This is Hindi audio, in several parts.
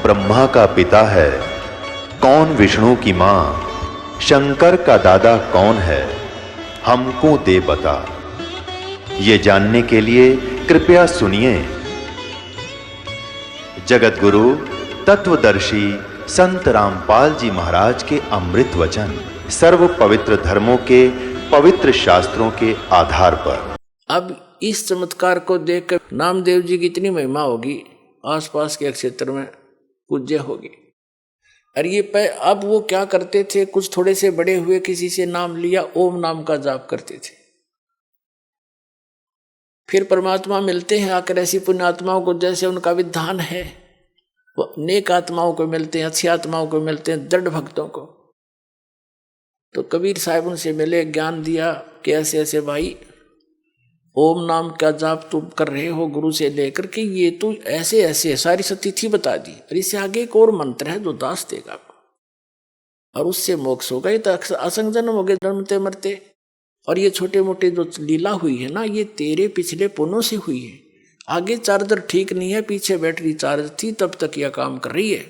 ब्रह्मा का पिता है, कौन विष्णु की मां, शंकर का दादा कौन है, हमको दे बता। ये जानने के लिए कृपया सुनिए। जगत गुरु तत्वदर्शी संत रामपाल जी महाराज के अमृत वचन सर्व पवित्र धर्मों के पवित्र शास्त्रों के आधार पर। अब इस चमत्कार को देखकर नामदेव जी की इतनी महिमा होगी, आसपास के क्षेत्र में पूज्य होगी। और ये अब वो क्या करते थे, कुछ थोड़े से बड़े हुए किसी से नाम लिया, ओम नाम का जाप करते थे। फिर परमात्मा मिलते हैं आकर ऐसी पुण्यात्माओं को, जैसे उनका विधान है, वो नेक आत्माओं को मिलते हैं, अच्छी आत्माओं को मिलते हैं, दृढ़ भक्तों को। तो कबीर साहब उनसे मिले, ज्ञान दिया कि ऐसे ऐसे भाई ओम नाम का जाप तुम कर रहे हो गुरु से लेकर के, ये तो ऐसे ऐसे सारी सतिथि बता दी, और इससे आगे एक और मंत्र है जो दास देगा आपको, और उससे मोक्ष होगा। ये तो असंग जन्म हो गए, जन्मते मरते। और ये छोटे मोटे जो लीला हुई है ना, ये तेरे पिछले पुण्यों से हुई है। आगे चार्जर ठीक नहीं है, पीछे बैटरी चार्ज थी, तब तक यह काम कर रही है।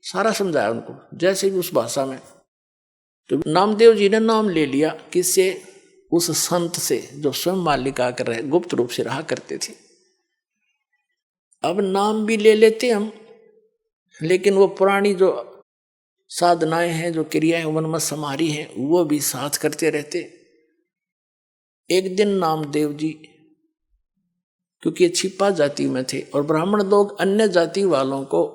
सारा समझाया उनको, जैसे भी उस भाषा में। तो नामदेव जी ने नाम ले लिया, किससे? उस संत से जो स्वयं मालिक आकर रहे, गुप्त रूप से रहा करते थे। अब नाम भी ले लेते हम, लेकिन वो पुरानी जो साधनाएं हैं, जो क्रियाएं मन में समारी हैं, वो भी साथ करते रहते। एक दिन नामदेव जी, क्योंकि ये छिपा जाति में थे और ब्राह्मण लोग अन्य जाति वालों को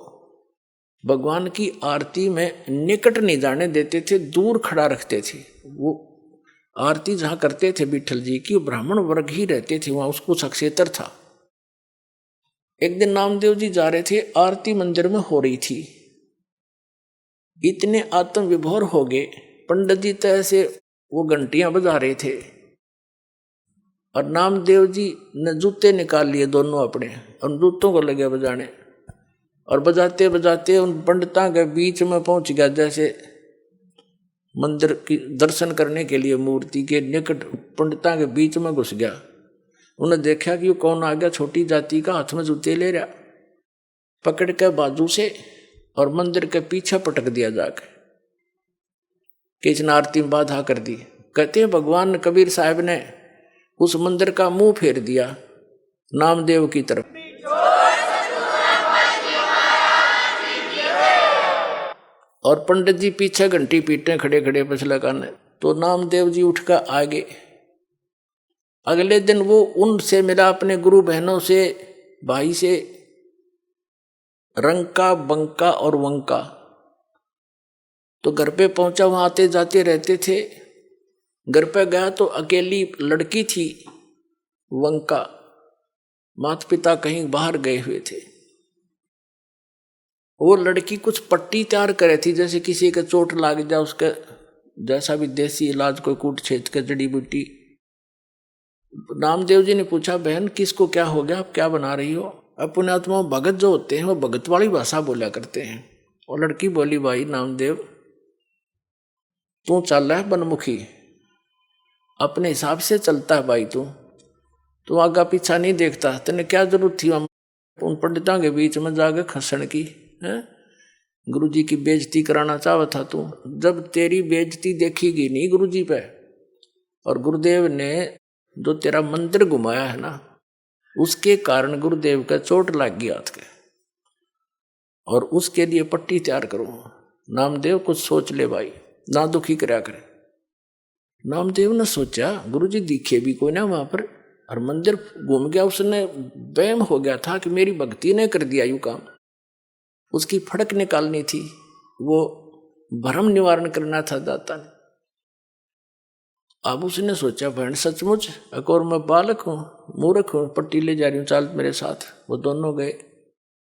भगवान की आरती में निकट नहीं जाने देते थे, दूर खड़ा रखते थे। वो आरती जहां करते थे विठल जी की, ब्राह्मण वर्ग ही रहते थे, वहां उसको क्षेत्र था। एक दिन नामदेव जी जा रहे थे, आरती मंदिर में हो रही थी। इतने आत्म विभोर हो गए, पंडित जी तो ऐसे वो घंटियां बजा रहे थे, और नामदेव जी ने जूते निकाल लिए दोनों अपने, और जूतों को लगे बजाने, और बजाते बजाते उन पंडितों के बीच में पहुंच गया। जैसे मंदिर की दर्शन करने के लिए मूर्ति के निकट पंडितों के बीच में घुस गया। उन्हें देखा कि वो कौन आ गया, छोटी जाति का, हाथ में जूते ले रहा, पकड़ के बाजू से और मंदिर के पीछे पटक दिया जाके, कि इसने आरती में बाधा कर दी। कहते हैं भगवान कबीर साहब ने उस मंदिर का मुंह फेर दिया नामदेव की तरफ। और पंडित जी पीछे घंटी पीटने खड़े खड़े पछला काने। तो नामदेव जी उठ कर आगे। अगले दिन वो उनसे मिला, अपने गुरु बहनों से, भाई से, रंका, बंका और वंका। तो घर पे पहुंचा, वहां आते जाते रहते थे। घर पे गया तो अकेली लड़की थी वंका, माता पिता कहीं बाहर गए हुए थे। वो लड़की कुछ पट्टी तैयार करे थी, जैसे किसी का चोट लाग जाए उसके जैसा भी देसी इलाज, कोई कूट छेद के जड़ी बूटी। नामदेव जी ने पूछा, बहन किसको क्या हो गया, आप क्या बना रही हो? अपने आत्मा भगत जो होते हैं वो भगत वाली भाषा बोला करते हैं। और लड़की बोली, भाई नामदेव तू चल रहा है बनमुखी, अपने हिसाब से चलता है भाई, तू आगा पीछा नहीं देखता, तेने क्या जरूरत थी उन पंडितों के बीच में जाकर खसण की है? गुरु जी की बेइज्जती कराना चाहता था तू। जब तेरी बेइज्जती देखी नहीं गुरु जी पे, और गुरुदेव ने जो तेरा मंदिर घुमाया है ना, उसके कारण गुरुदेव का चोट लग गया हाथ के, और उसके लिए पट्टी तैयार करो। नामदेव कुछ सोच ले भाई, ना दुखी कराया करे। नामदेव ने सोचा, गुरु जी दिखे भी कोई ना वहां पर, और मंदिर घूम गया। उसने वहम हो गया था कि मेरी भक्ति ने कर दिया यूं काम। उसकी फड़क निकालनी थी, वो भ्रम निवारण करना था दाता ने। अब उसने सोचा, बहन सचमुच एक और मैं बालक हूँ, मूर्ख हूँ, पट्टी ले जा रही हूँ, चाल मेरे साथ। वो दोनों गए।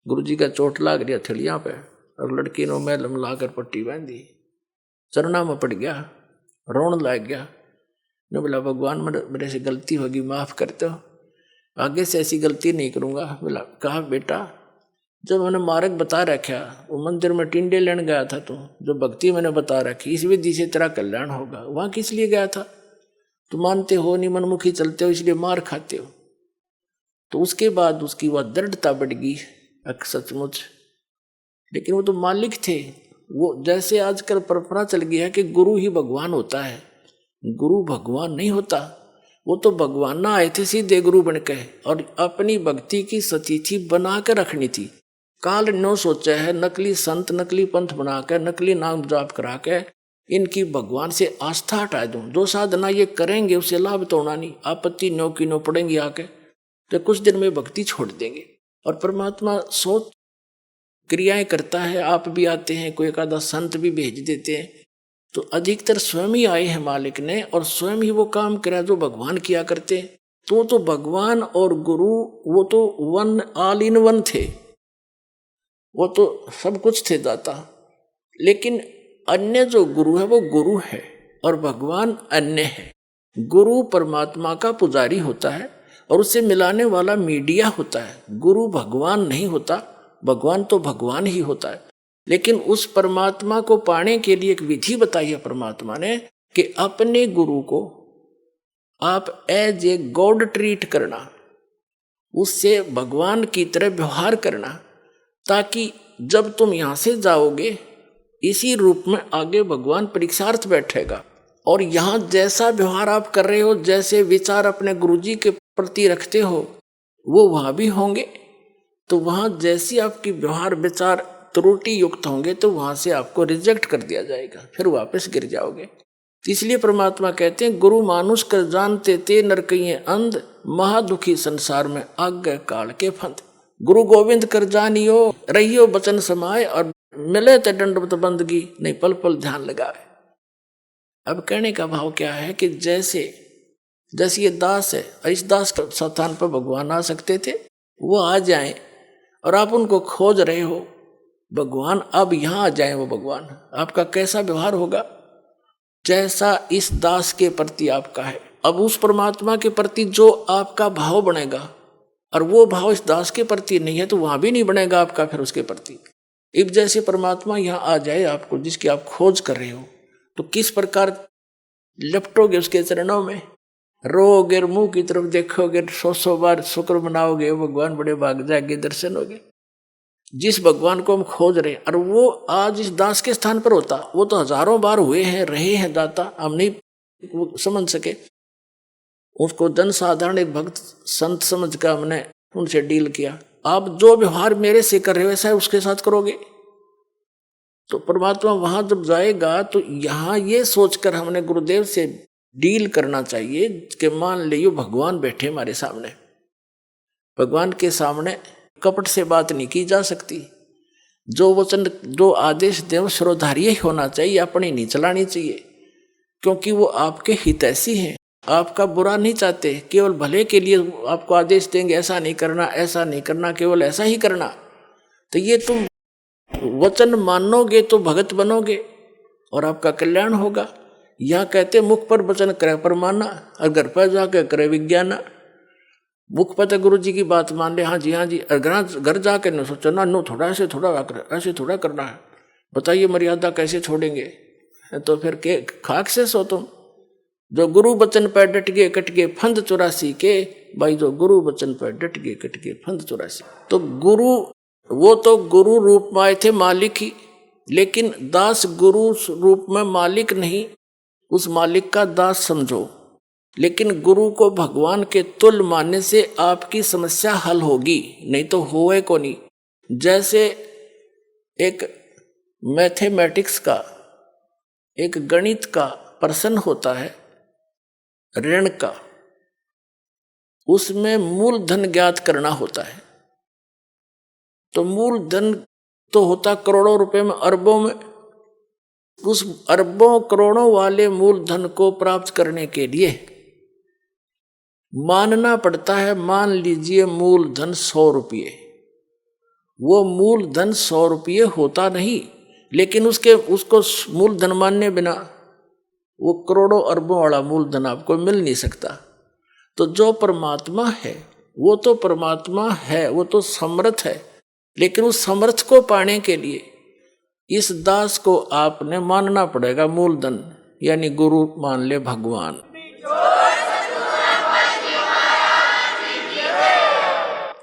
गुरुजी का चोट लाग रही हथेलियां पे, और लड़की ने मैलम लाकर पट्टी बांधी, चरणा में पड़ गया, रोन लग गया। ने बोला, भगवान मेरे से गलती होगी, माफ करते हो, आगे से ऐसी गलती नहीं करूंगा। बोला, कहा बेटा, जब मैंने मार्ग बता रखा, वो मंदिर में टिंडे लेने गया था तू, जो भक्ति मैंने बता रखी, इस विधि से तेरा कल्याण होगा, वहां किस लिए गया था? तो मानते हो नहीं, मनमुखी चलते हो, इसलिए मार खाते हो। तो उसके बाद उसकी वह दृढ़ता बढ़ गई, सचमुच लेकिन वो तो मालिक थे। वो जैसे आजकल परंपरा चल गई है कि गुरु ही भगवान होता है, गुरु भगवान नहीं होता। वो तो भगवान ना आए थे सीधे गुरु बन के, और अपनी भक्ति की सतिथि बना के रखनी थी। काल नो सोचा है नकली संत नकली पंथ बना के नकली नाम जाप करा के इनकी भगवान से आस्था हटा दूं। जो साधना ये करेंगे उससे लाभ तो होना नहीं, आपत्ति नो की नो पड़ेंगी आके, तो कुछ दिन में भक्ति छोड़ देंगे। और परमात्मा सोच क्रियाएं करता है, आप भी आते हैं, कोई एक आधा संत भी भेज देते हैं, तो अधिकतर स्वयं ही आए हैं मालिक ने, और स्वयं ही वो काम करा जो भगवान किया करते। तो भगवान और गुरु वो तो वन ऑल इन वन थे, वो तो सब कुछ थे दाता। लेकिन अन्य जो गुरु है वो गुरु है और भगवान अन्य है। गुरु परमात्मा का पुजारी होता है और उससे मिलाने वाला मीडिया होता है। गुरु भगवान नहीं होता, भगवान तो भगवान ही होता है। लेकिन उस परमात्मा को पाने के लिए एक विधि बताई है परमात्मा ने कि अपने गुरु को आप एज ए गॉड ट्रीट करना, उससे भगवान की तरह व्यवहार करना, ताकि जब तुम यहां से जाओगे इसी रूप में आगे भगवान परीक्षार्थ बैठेगा। और यहां जैसा व्यवहार आप कर रहे हो, जैसे विचार अपने गुरुजी के प्रति रखते हो, वो वहां भी होंगे। तो वहां जैसी आपकी व्यवहार विचार त्रुटि युक्त होंगे तो वहां से आपको रिजेक्ट कर दिया जाएगा, फिर वापस गिर जाओगे। तो इसलिए परमात्मा कहते हैं गुरु मानुष कर जानते ते नरकइये अंध, महादुखी संसार में आज्ञा काल के फंद। गुरु गोविंद कर जानियो रहियो बचन समाए, और मिले ते दंडवत बंदगी नहीं पल पल ध्यान लगाए। अब कहने का भाव क्या है कि जैसे ये दास है और इस दास के स्थान पर भगवान आ सकते थे, वो आ जाएं, और आप उनको खोज रहे हो भगवान अब यहां आ जाए, वो भगवान आपका कैसा व्यवहार होगा, जैसा इस दास के प्रति आपका है। अब उस परमात्मा के प्रति जो आपका भाव बनेगा, और वो भाव इस दास के प्रति नहीं है, तो वहां भी नहीं बनेगा आपका फिर उसके प्रति। अब जैसे परमात्मा यहां आ जाए आपको, जिसकी आप खोज कर रहे हो, तो किस प्रकार लपटोगे उसके चरणों में, रोगे, मुंह की तरफ देखोगे, 100 बार शुक्र मनाओगे, भगवान बड़े भाग जाएंगे, दर्शन होगे। जिस भगवान को हम खोज रहे हैं, और वो आज इस दास के स्थान पर होता, वो तो हजारों बार हुए हैं, रहे हैं दाता, हम नहीं समझ सके। उसको जन साधारण एक भक्त संत समझ कर हमने उनसे डील किया। आप जो व्यवहार मेरे से कर रहे हो वैसा उसके साथ करोगे, तो परमात्मा वहां जब जाएगा तो यहां ये सोचकर हमने गुरुदेव से डील करना चाहिए कि मान लियो भगवान बैठे हमारे सामने, भगवान के सामने कपट से बात नहीं की जा सकती। जो वचन जो आदेश देव श्रोधार्य होना चाहिए, अपनी नहीं चलानी चाहिए, क्योंकि वो आपके हितैषी हैं, आपका बुरा नहीं चाहते, केवल भले के लिए आपको आदेश देंगे, ऐसा नहीं करना, ऐसा नहीं करना, केवल ऐसा ही करना। तो ये तुम वचन मानोगे तो भगत बनोगे और आपका कल्याण होगा। यह कहते मुख पर वचन करे पर माना, और घर पर जाकर करे विज्ञाना। मुख पर तो गुरु जी की बात मान ले, हाँ जी, और घर जाकर न सोचो ना, नो थोड़ा ऐसे थोड़ा करना है, बताइए मर्यादा कैसे छोड़ेंगे, तो फिर के खाक से सो तुम। जो गुरु वचन पर डट गए कट गए फंद 84 के, भाई जो गुरु वचन पर डट गए कट गए फंद 84। तो गुरु वो तो गुरु रूप में आए थे मालिक ही, लेकिन दास गुरु रूप में मालिक नहीं, उस मालिक का दास समझो। लेकिन गुरु को भगवान के तुल्य मानने से आपकी समस्या हल होगी, नहीं तो होए को नहीं। जैसे एक मैथमेटिक्स का, एक गणित का प्रश्न होता है ऋण का, उसमें मूलधन ज्ञात करना होता है। तो मूलधन तो होता करोड़ों रुपए में, अरबों में। उस अरबों करोड़ों वाले मूलधन को प्राप्त करने के लिए मानना पड़ता है, मान लीजिए मूलधन 100 रुपये। वो मूलधन 100 रुपये होता नहीं, लेकिन उसको मूलधन मानने बिना वो करोड़ों अरबों वाला मूलधन आपको मिल नहीं सकता। तो जो परमात्मा है वो तो परमात्मा है, वो तो समर्थ है, लेकिन उस समर्थ को पाने के लिए इस दास को आपने मानना पड़ेगा मूलधन, यानी गुरु मान ले भगवान।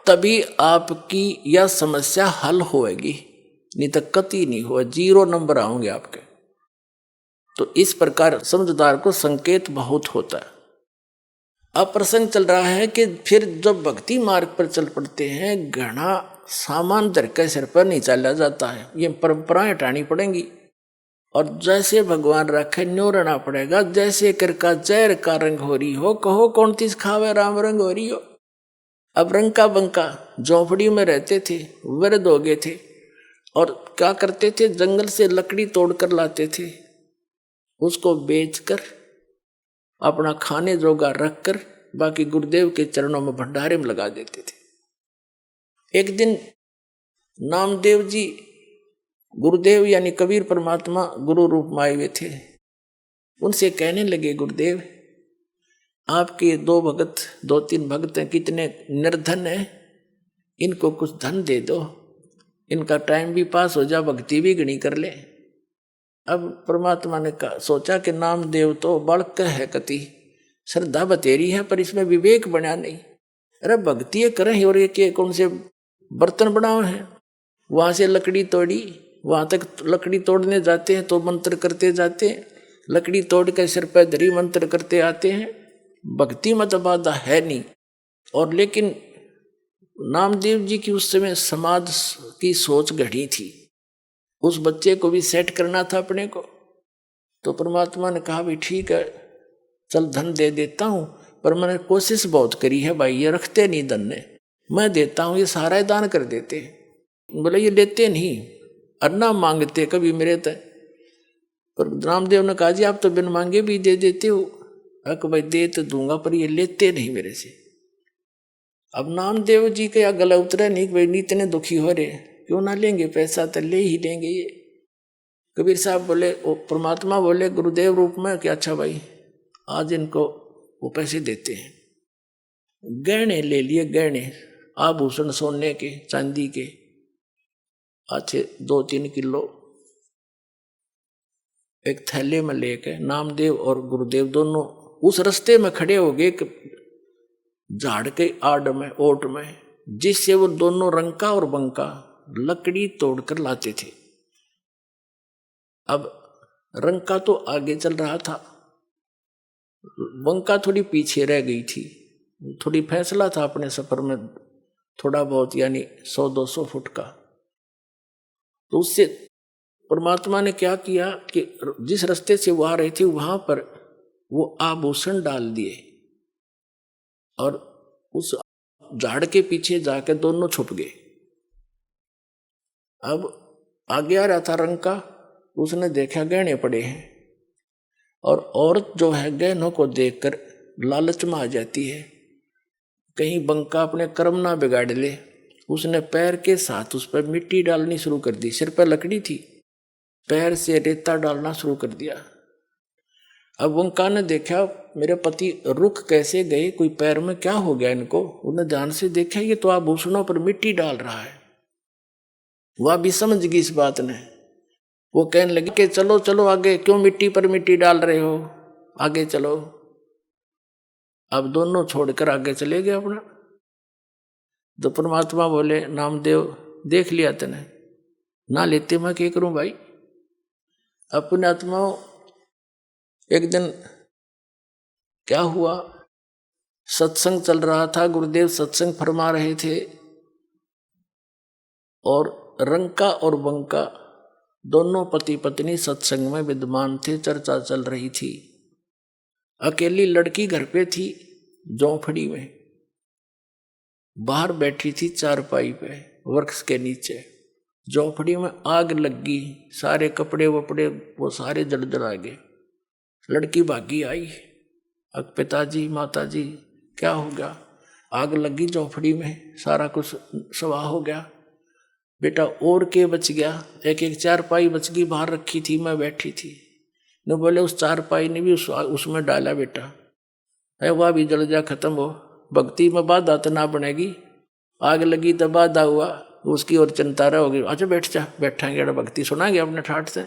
तभी आपकी यह समस्या हल होएगी। नहीं तो कति नहीं हुआ, 0 नंबर आओगे आपके। तो इस प्रकार समझदार को संकेत बहुत होता है। अब प्रसंग चल रहा है कि फिर जब भक्ति मार्ग पर चल पड़ते हैं, घना सामान धर के सिर पर नहीं चला जाता है, ये परंपराएं हटानी पड़ेंगी। और जैसे भगवान रखे न्यो रहना पड़ेगा। जैसे कर का जहर का रंग हो रही हो, कहो कौन तीस खावे राम रंग हो रही हो। अब रंग का बंका झोंपड़ी में रहते थे, वृद्ध हो गए थे, और क्या करते थे, जंगल से लकड़ी तोड़कर लाते थे, उसको बेचकर अपना खाने जोगा रखकर बाकी गुरुदेव के चरणों में भंडारे में लगा देते थे। एक दिन नामदेव जी गुरुदेव यानी कबीर परमात्मा गुरु रूप में आए हुए थे। उनसे कहने लगे, गुरुदेव आपके 2-3 भक्त हैं, कितने निर्धन हैं, इनको कुछ धन दे दो, इनका टाइम भी पास हो जा, भक्ति भी घनी कर ले। अब परमात्मा ने सोचा कि नामदेव तो बालक है, कति श्रद्धा बतेरी है, पर इसमें विवेक बना नहीं। अरे भक्ति करें और ये कौन से बर्तन बनाओ हैं। वहां से लकड़ी तोड़ी, वहां तक लकड़ी तोड़ने जाते हैं तो मंत्र करते जाते हैं, लकड़ी तोड़ के सिर पर धरी मंत्र करते आते हैं। भक्ति मत बाधा है नहीं। और लेकिन नामदेव जी की उस समय समाज की सोच घड़ी थी, उस बच्चे को भी सेट करना था अपने को। तो परमात्मा ने कहा भी ठीक है, चल धन दे देता हूं, पर मैंने कोशिश बहुत करी है भाई, ये रखते नहीं धन ने, मैं देता हूं, ये सारा दान कर देते। बोले ये लेते नहीं, अन्ना मांगते कभी मेरे तय। पर रामदेव ने कहा जी आप तो बिन मांगे भी दे देते हो। अक भाई दे तो दूंगा, पर ये लेते नहीं मेरे से। अब नामदेव जी के गला उतरा नहीं, भाई इतने दुखी हो रहे, क्यों ना लेंगे पैसा, तो ले ही लेंगे ये। कबीर साहब बोले, परमात्मा बोले गुरुदेव रूप में कि अच्छा भाई आज इनको वो पैसे देते हैं। गहने ले लिए, गहने आभूषण सोने के चांदी के अच्छे 2-3 किलो एक थैले में लेके नामदेव और गुरुदेव दोनों उस रास्ते में खड़े हो गए, झाड़ के आड़ में ओट में, जिससे वो दोनों रंका और बंका लकड़ी तोड़कर लाते थे। अब रंका तो आगे चल रहा था, बंका थोड़ी पीछे रह गई थी। थोड़ी फैसला था अपने सफर में, थोड़ा बहुत यानी 100-200 फुट का। तो उससे परमात्मा ने क्या किया कि जिस रास्ते से वो आ रही थी वहां पर वो आभूषण डाल दिए और उस झाड़ के पीछे जाकर दोनों छुप गए। अब आगे आ रहा था रंका, उसने देखा गहने पड़े हैं, और औरत जो है गहनों को देखकर लालच में आ जाती है, कहीं बंका अपने कर्म ना बिगाड़ ले। उसने पैर के साथ उस पर मिट्टी डालनी शुरू कर दी। सिर पर लकड़ी थी, पैर से रेता डालना शुरू कर दिया। अब बंका ने देखा मेरे पति रुक कैसे गए, कोई पैर में क्या हो गया इनको। उन्हें ध्यान से देखा, ये तो आभूषणों पर मिट्टी डाल रहा है। वह भी समझ गई इस बात ने। वो कहने लगे कि चलो चलो आगे, क्यों मिट्टी पर मिट्टी डाल रहे हो, आगे चलो। अब दोनों छोड़कर आगे चले गए अपना। तो परमात्मा बोले नामदेव देख लिया तने, ना लेते मैं क्या करूं भाई। अपने आत्माओं एक दिन क्या हुआ, सत्संग चल रहा था, गुरुदेव सत्संग फरमा रहे थे, और रंका और बंका दोनों पति पत्नी सत्संग में विद्यमान थे। चर्चा चल रही थी। अकेली लड़की घर पे थी, झोंपड़ी में बाहर बैठी थी चारपाई पे वृक्ष के नीचे। झोंपड़ी में आग लगी, सारे कपड़े वपड़े वो सारे जल आ गए। लड़की भागी आई, अब पिताजी माताजी क्या हो गया, आग लगी झोंपड़ी में, सारा कुछ स्वाह हो गया। बेटा और के बच गया, एक चारपाई बच गई, बाहर रखी थी, मैं बैठी थी। न बोले उस चारपाई ने भी उसमें डाला बेटा, है वह भी जल जा, खत्म हो। भक्ति में बाधा तो ना बनेगी, आग लगी तो बाधा हुआ, उसकी और चिंता होगी। अच्छा बैठ जा, बैठांगे भक्ति सुनाएंगे अपने ठाठ से।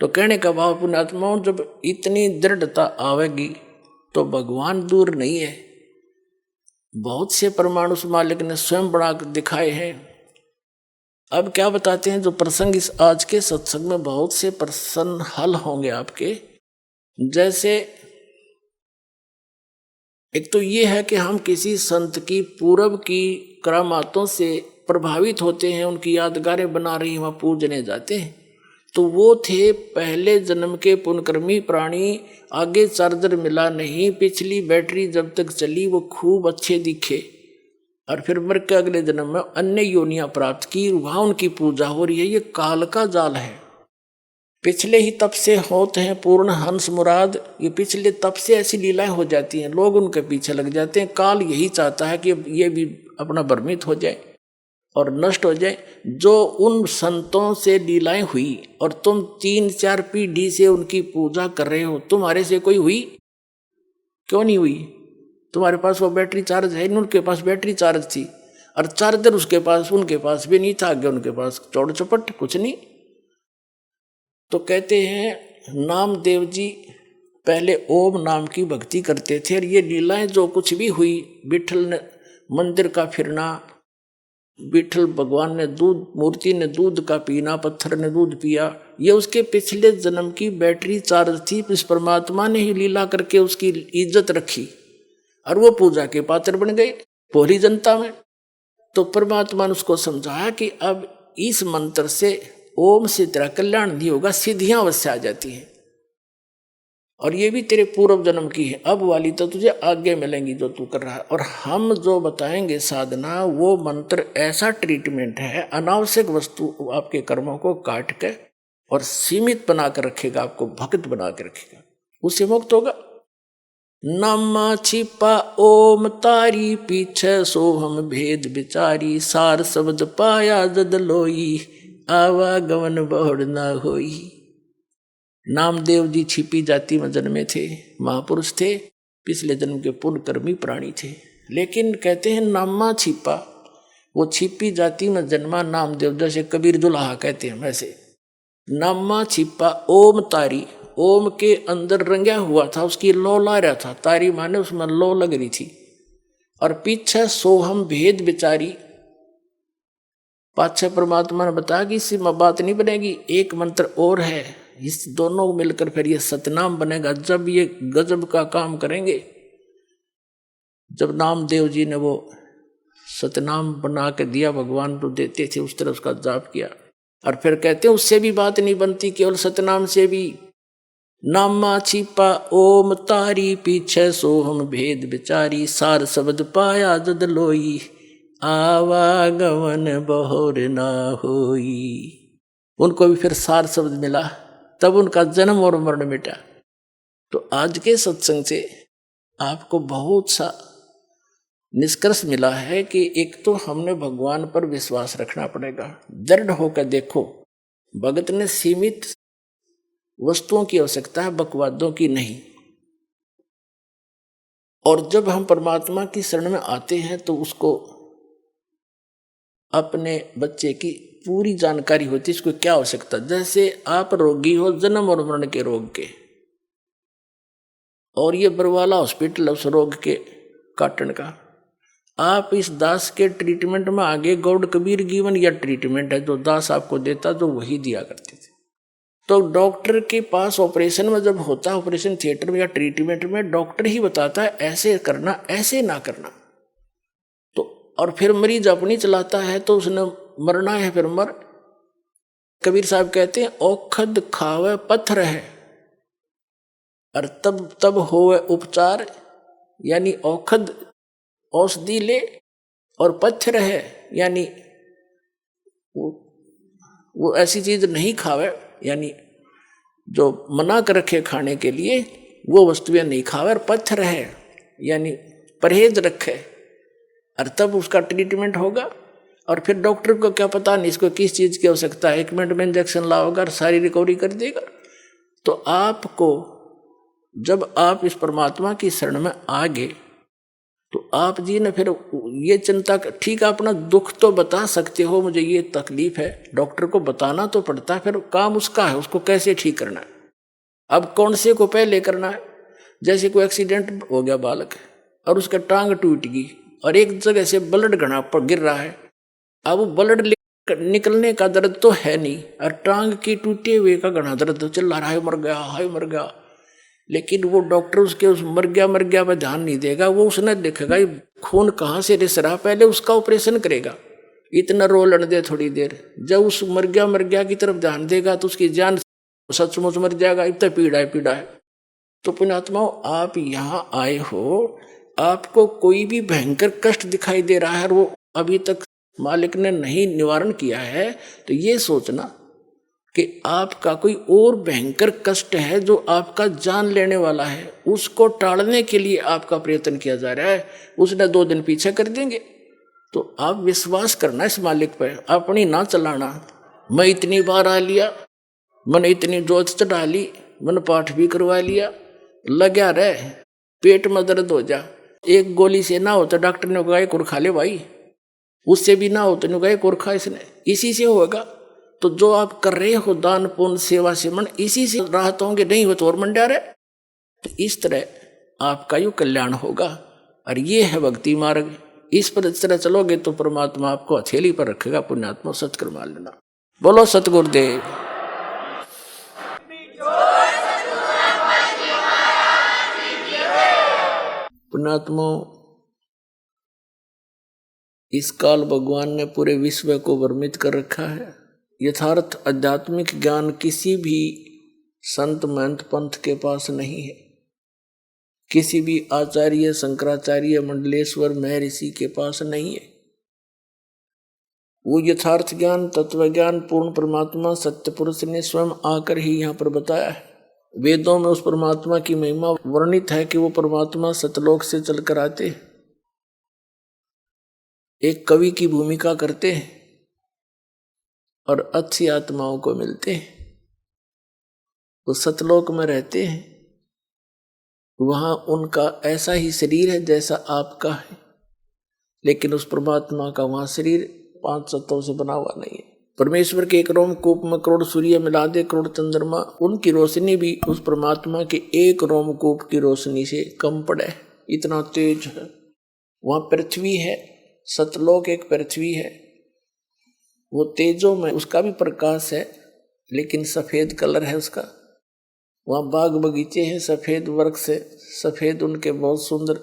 तो कहने का भाव पुण्यात्माओं, जब इतनी दृढ़ता आवेगी तो भगवान दूर नहीं है। बहुत से परमाणु मालिक ने स्वयं बना दिखाए हैं। अब क्या बताते हैं जो प्रसंग इस आज के सत्संग में बहुत से प्रश्न हल होंगे आपके। जैसे एक तो ये है कि हम किसी संत की पूर्व की करामातों से प्रभावित होते हैं, उनकी यादगारें बना रही वहां पूजने जाते हैं। तो वो थे पहले जन्म के पुण्यकर्मी प्राणी, आगे चार्जर मिला नहीं, पिछली बैटरी जब तक चली वो खूब अच्छे दिखे, और फिर मर के अगले जन्म में अन्य योनियां प्राप्त की, वहां उनकी पूजा हो रही है। ये काल का जाल है। पिछले ही तप से होते हैं पूर्ण हंस मुराद, ये पिछले तप से ऐसी लीलाएं हो जाती हैं, लोग उनके पीछे लग जाते हैं। काल यही चाहता है कि ये भी अपना भ्रमित हो जाए और नष्ट हो जाए। जो उन संतों से लीलाएं हुई और तुम 3-4 पीढ़ी से उनकी पूजा कर रहे हो, तुम्हारे से कोई हुई? क्यों नहीं हुई? तुम्हारे पास वो बैटरी चार्ज है, उनके पास बैटरी चार्ज थी, और चार्जर उसके पास उनके पास भी नहीं था, आगे उनके पास चौड़ चपट कुछ नहीं। तो कहते हैं नामदेव जी पहले ओम नाम की भक्ति करते थे, और ये लीलाएं जो कुछ भी हुई, विठल ने मंदिर का फिरना, विठल भगवान ने दूध, मूर्ति ने दूध का पीना, पत्थर ने दूध पिया, ये उसके पिछले जन्म की बैटरी चार्ज थी। इस परमात्मा ने ही लीला करके उसकी इज्जत रखी और वो पूजा के पात्र बन गए पूरी जनता में। तो परमात्मा ने उसको समझाया कि अब इस मंत्र से, ओम से तेरा कल्याण नहीं होगा, सिद्धियां अवश्य आ जाती हैं, और ये भी तेरे पूर्व जन्म की है, अब वाली तो तुझे आगे मिलेंगी जो तू कर रहा है। और हम जो बताएंगे साधना, वो मंत्र ऐसा ट्रीटमेंट है, अनावश्यक वस्तु आपके कर्मों को काट के और सीमित बना कर रखेगा, आपको भक्त बना के रखेगा, उससे मुक्त होगा। नामा छिपा ओम तारी, पीछे सोहम भेद विचारी, सार शब्द पाया जद लोई, आवागमन बहुड़ ना होई। नामदेव जी छिपी जाति में जन्मे थे, महापुरुष थे, पिछले जन्म के पुण्यकर्मी प्राणी थे। लेकिन कहते हैं नामा छिपा, वो छिपी जाति में जन्मा नामदेव, जैसे कबीर दुल्हा कहते हैं वैसे। नामा छिपा ओम तारी, ओम के अंदर रंगा हुआ था, उसकी लो ला रहा था, तारी माने उसमें लो लग रही थी। और पीछे सोहम भेद विचारी, पाछे परमात्मा ने बताया कि इससे बात नहीं बनेगी, एक मंत्र और है, इस दोनों मिलकर फिर ये सतनाम बनेगा। जब ये गजब का काम करेंगे, जब नामदेव जी ने वो सतनाम बना के दिया, भगवान तो देते थे, उस तरह उसका जाप किया, और फिर कहते हैं उससे भी बात नहीं बनती, केवल सतनाम से भी। नामा छिपा ओम तारी, पीछे सोहम भेद विचारी, सार शब्द पाया जद लोई, आवागमन बहुर ना होई। उनको भी फिर सार शब्द मिला, तब उनका जन्म और मरण मिटा। तो आज के सत्संग से आपको बहुत सा निष्कर्ष मिला है कि एक तो हमने भगवान पर विश्वास रखना पड़ेगा, दृढ़ होकर देखो। भगत ने सीमित वस्तुओं की आवश्यकता है, बकवादों की नहीं। और जब हम परमात्मा की शरण में आते हैं तो उसको अपने बच्चे की पूरी जानकारी होती है, इसको क्या आवश्यकता। जैसे आप रोगी हो जन्म और मरण के रोग के, और ये बरवाला हॉस्पिटल उस रोग के काटन का, आप इस दास के ट्रीटमेंट में आगे गौड़ कबीर गिवन या ट्रीटमेंट है जो दास आपको देता, तो वही दिया करते थे। तो डॉक्टर के पास ऑपरेशन में जब होता है, ऑपरेशन थिएटर में या ट्रीटमेंट में, डॉक्टर ही बताता है ऐसे करना, ऐसे ना करना। तो और फिर मरीज अपनी चलाता है, तो उसने मरना है, फिर मर। कबीर साहब कहते हैं औखद खावे पत्थर है, और तब होवे उपचार, यानी औखद औषधि ले और पत्थर है, यानी वो ऐसी चीज नहीं खावे, यानी जो मना कर रखे खाने के लिए वो वस्तुएं नहीं खावे, और पत्थर है यानी परहेज रखे, और तब उसका ट्रीटमेंट होगा। और फिर डॉक्टर को क्या पता नहीं इसको किस चीज़ की आवश्यकता है, 1 मिनट में इंजेक्शन लाओगा और सारी रिकवरी कर देगा। तो आपको जब आप इस परमात्मा की शरण में आ गए, तो आप जी ने फिर ये चिंता, ठीक है अपना दुख तो बता सकते हो, मुझे ये तकलीफ है, डॉक्टर को बताना तो पड़ता है, फिर काम उसका है, उसको कैसे ठीक करना है। अब कौन से को पहले करना है। जैसे कोई एक्सीडेंट हो गया बालक, और उसका टांग टूट गई, और एक जगह से ब्लड घना पर गिर रहा है, अब वो ब्लड निकलने का दर्द तो है नहीं, और टांग की टूटे हुए का घना दर्द चल रहा है, मर गया, हाय मर गया। लेकिन वो डॉक्टर उसके उस मर गया पर ध्यान नहीं देगा, वो उसने देखेगा खून कहाँ से रिस रहा, पहले उसका ऑपरेशन करेगा। इतना रो लड़ दे थोड़ी देर, जब उस मर गया की तरफ ध्यान देगा तो उसकी जान सचमुच मर जाएगा। इतना पीड़ा है। तो पुण्यात्माओं, आप यहाँ आए हो, आपको कोई भी भयंकर कष्ट दिखाई दे रहा है और वो अभी तक मालिक ने नहीं निवारण किया है, तो ये सोचना कि आपका कोई और भयंकर कष्ट है जो आपका जान लेने वाला है, उसको टालने के लिए आपका प्रयत्न किया जा रहा है। उसने 2 दिन पीछे कर देंगे। तो आप विश्वास करना इस मालिक पर, अपनी ना चलाना। मैं इतनी बार आ लिया, मैंने इतनी जोत चढ़ा ली, मैंने पाठ भी करवा लिया, लगा रहे, पेट में दर्द हो जा, एक गोली से ना हो तो डॉक्टर ने कहा एक और खा ले भाई, उससे भी ना हो तो नहीं कहा एक और खा, इसने इसी से होगा। तो जो आप कर रहे हो दान पुण्य सेवा सिमरन, इसी से राहत होंगे, नहीं हो तो और मंडा रहे। तो इस तरह आपका यू कल्याण होगा, और ये है भक्ति मार्ग। इस पर इस तरह चलोगे तो परमात्मा आपको हथेली पर रखेगा। पुण्यात्मा सत्कर्म मान लेना। बोलो सतगुरुदेव। पुण्यात्मा, इस काल भगवान ने पूरे विश्व को भ्रमित कर रखा है। यथार्थ आध्यात्मिक ज्ञान किसी भी संत महंत पंथ के पास नहीं है, किसी भी आचार्य शंकराचार्य मंडलेश्वर महर्षि के पास नहीं है। वो यथार्थ ज्ञान तत्व ज्ञान पूर्ण परमात्मा सत्य पुरुष ने स्वयं आकर ही यहाँ पर बताया है। वेदों में उस परमात्मा की महिमा वर्णित है कि वो परमात्मा सतलोक से चलकर आते, एक कवि की भूमिका करते हैं और अच्छी आत्माओं को मिलते हैं। वो सतलोक में रहते हैं, वहां उनका ऐसा ही शरीर है जैसा आपका है, लेकिन उस परमात्मा का वहां शरीर 5 तत्वों से बना हुआ नहीं है। परमेश्वर के एक रोमकूप में करोड़ सूर्य मिला दे, करोड़ चंद्रमा, उनकी रोशनी भी उस परमात्मा के एक रोमकूप की रोशनी से कम पड़े, इतना तेज है। वहां पृथ्वी है, सतलोक एक पृथ्वी है, वो तेजों में उसका भी प्रकाश है, लेकिन सफेद कलर है उसका। वहाँ बाग बगीचे हैं सफेद वृक्ष से, सफेद उनके बहुत सुंदर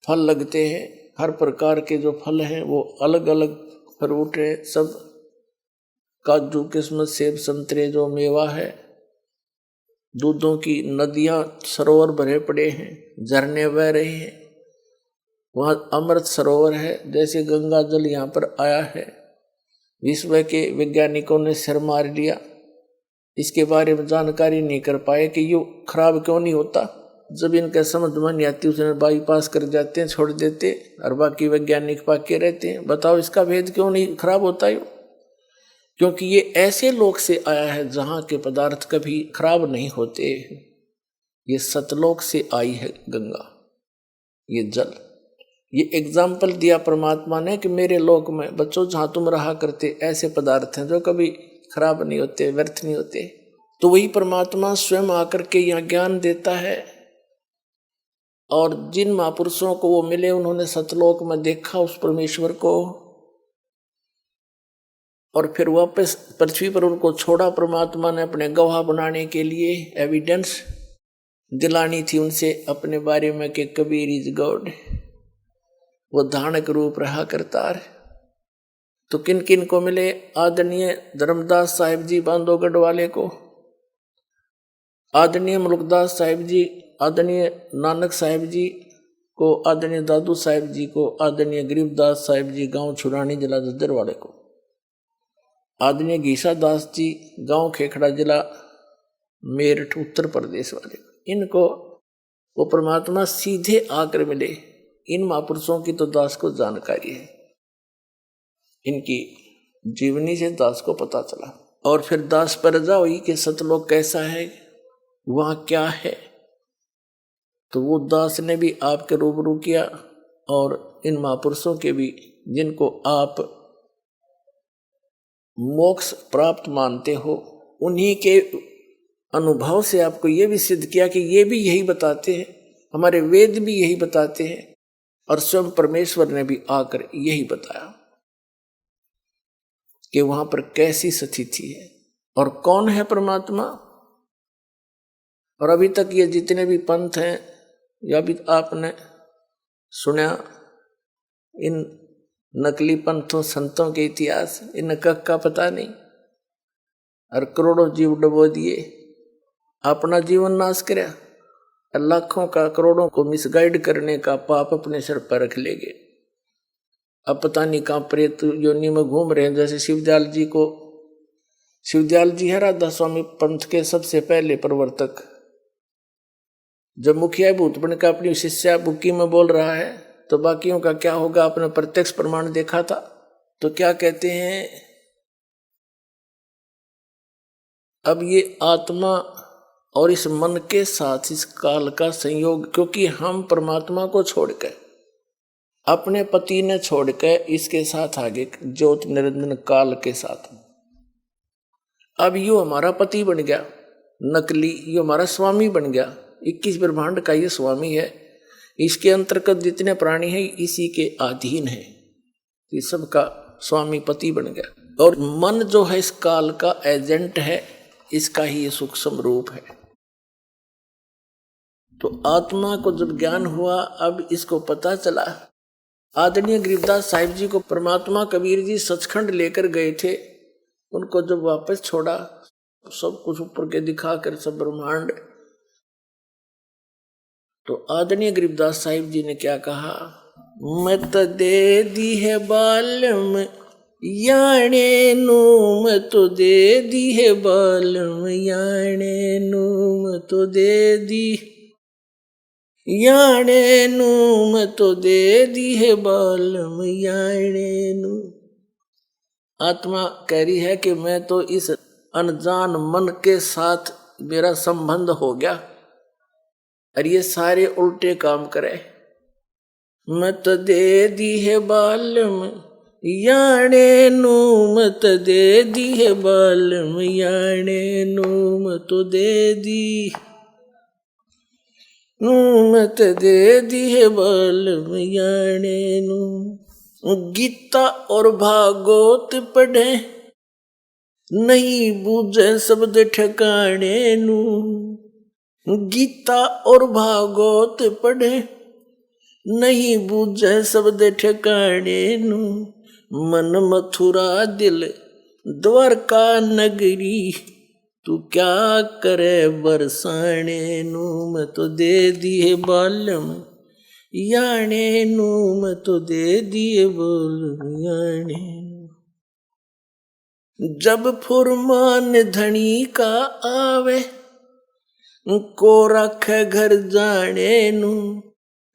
फल लगते हैं। हर प्रकार के जो फल हैं वो अलग अलग फ्रूट है, सब काजू किस्मत सेब संतरे जो मेवा है। दूधों की नदियाँ सरोवर भरे पड़े हैं, झरने बह रहे हैं। वहाँ अमृत सरोवर है, जैसे गंगा जल यहाँ पर आया है। विश्व के वैज्ञानिकों ने सिर मार लिया, इसके बारे में जानकारी नहीं कर पाए कि ये खराब क्यों नहीं होता। जब इनका समझ में नहीं आती उसने बाईपास कर जाते हैं, छोड़ देते, और बाकी वैज्ञानिक पाके रहते हैं। बताओ इसका भेद क्यों नहीं खराब होता है? क्योंकि ये ऐसे लोक से आया है जहाँ के पदार्थ कभी खराब नहीं होते। ये सतलोक से आई है गंगा, ये जल। ये एग्जाम्पल दिया परमात्मा ने कि मेरे लोक में बच्चों जहाँ तुम रहा करते ऐसे पदार्थ हैं जो कभी खराब नहीं होते, व्यर्थ नहीं होते। तो वही परमात्मा स्वयं आकर के यहाँ ज्ञान देता है। और जिन महापुरुषों को वो मिले उन्होंने सतलोक में देखा उस परमेश्वर को, और फिर वापस पृथ्वी पर उनको छोड़ा। परमात्मा ने अपने गवाह बनाने के लिए एविडेंस दिलानी थी उनसे अपने बारे में कि कबीर इज गॉड, वो धानक रूप रहा करतार। तो किन किन को मिले? आदरणीय धर्मदास साहिब जी बांधोगढ़ वाले को, आदरणीय मुल्कदास साहिब जी, आदरणीय नानक साहिब जी को, आदरणीय दादू साहिब जी को, आदरणीय गरीबदास साहिब जी गांव छुरानी जिला दद्दर वाले को, आदरणीय गीसा दास जी गांव खेखड़ा जिला मेरठ उत्तर प्रदेश वाले को। इनको वो परमात्मा सीधे आकर मिले। इन महापुरुषों की तो दास को जानकारी है, इनकी जीवनी से दास को पता चला। और फिर दास पर रजा हुई कि सतलोक कैसा है, वहाँ क्या है। तो वो दास ने भी आपके रूबरू किया, और इन महापुरुषों के भी जिनको आप मोक्ष प्राप्त मानते हो, उन्हीं के अनुभव से आपको ये भी सिद्ध किया कि ये भी यही बताते हैं, हमारे वेद भी यही बताते हैं, और स्वयं परमेश्वर ने भी आकर यही बताया। कि वहां पर कैसी स्थिति है और कौन है परमात्मा। और अभी तक ये जितने भी पंथ हैं या भी आपने सुना इन नकली पंथों संतों के इतिहास, इनका का पता नहीं, और करोड़ों जीव डुबो दिए, अपना जीवन नाश करया, लाखों का करोड़ों को मिसगाइड करने का पाप अपने सिर पर रख लेंगे। अब पता नहीं कहां प्रेत योनि में घूम रहे हैं। जैसे शिवदयाल जी है राधा स्वामी पंथ के सबसे पहले प्रवर्तक। जब मुखिया भूत बन का अपनी शिष्या बुक्की में बोल रहा है तो बाकियों का क्या होगा? आपने प्रत्यक्ष प्रमाण देखा था। तो क्या कहते हैं, अब ये आत्मा और इस मन के साथ इस काल का संयोग, क्योंकि हम परमात्मा को छोड़कर अपने पति ने छोड़कर इसके साथ आगे ज्योत निरंजन काल के साथ, अब यो हमारा पति बन गया नकली, यो हमारा स्वामी बन गया। 21 ब्रह्मांड का ये स्वामी है, इसके अंतर्गत जितने प्राणी हैं इसी के अधीन है, ये सबका स्वामी पति बन गया। और मन जो है इस काल का एजेंट है, इसका ही ये सूक्ष्म रूप है। तो आत्मा को जब ज्ञान हुआ, अब इसको पता चला। आदरणीय गरीबदास साहिब जी को परमात्मा कबीर जी सचखंड लेकर गए थे। उनको जब वापस छोड़ा, सब कुछ ऊपर के दिखाकर सब ब्रह्मांड, तो आदरणीय गरीबदास साहिब जी ने क्या कहा, मत दे दी है बालम याने नू, मत दे दी है बालम याने नू, मत दे दी याने नू, मत दे दी है बालम याने नू। आत्मा कह रही है कि मैं तो इस अनजान मन के साथ मेरा संबंध हो गया और ये सारे उल्टे काम करे। मत दे दी है बालम याने नू, मत दे दी है बालम याने नू, मत दे दी नू, मत दे दी है बालम याने नू। गीता और भागवत पढ़े नहीं बूझे शब्द ठिकाने नू, गीता और भागवत पढ़े नहीं बूझे शब्द ठिकाने नू। मन मथुरा दिल द्वारका नगरी, तू क्या करे बरसाने नू, मैं तो दे दिए बालम याने नू, मैं तो दे दिए बालम याने नू। जब फुरमान धनी का आवे, को रखे घर जाने नू।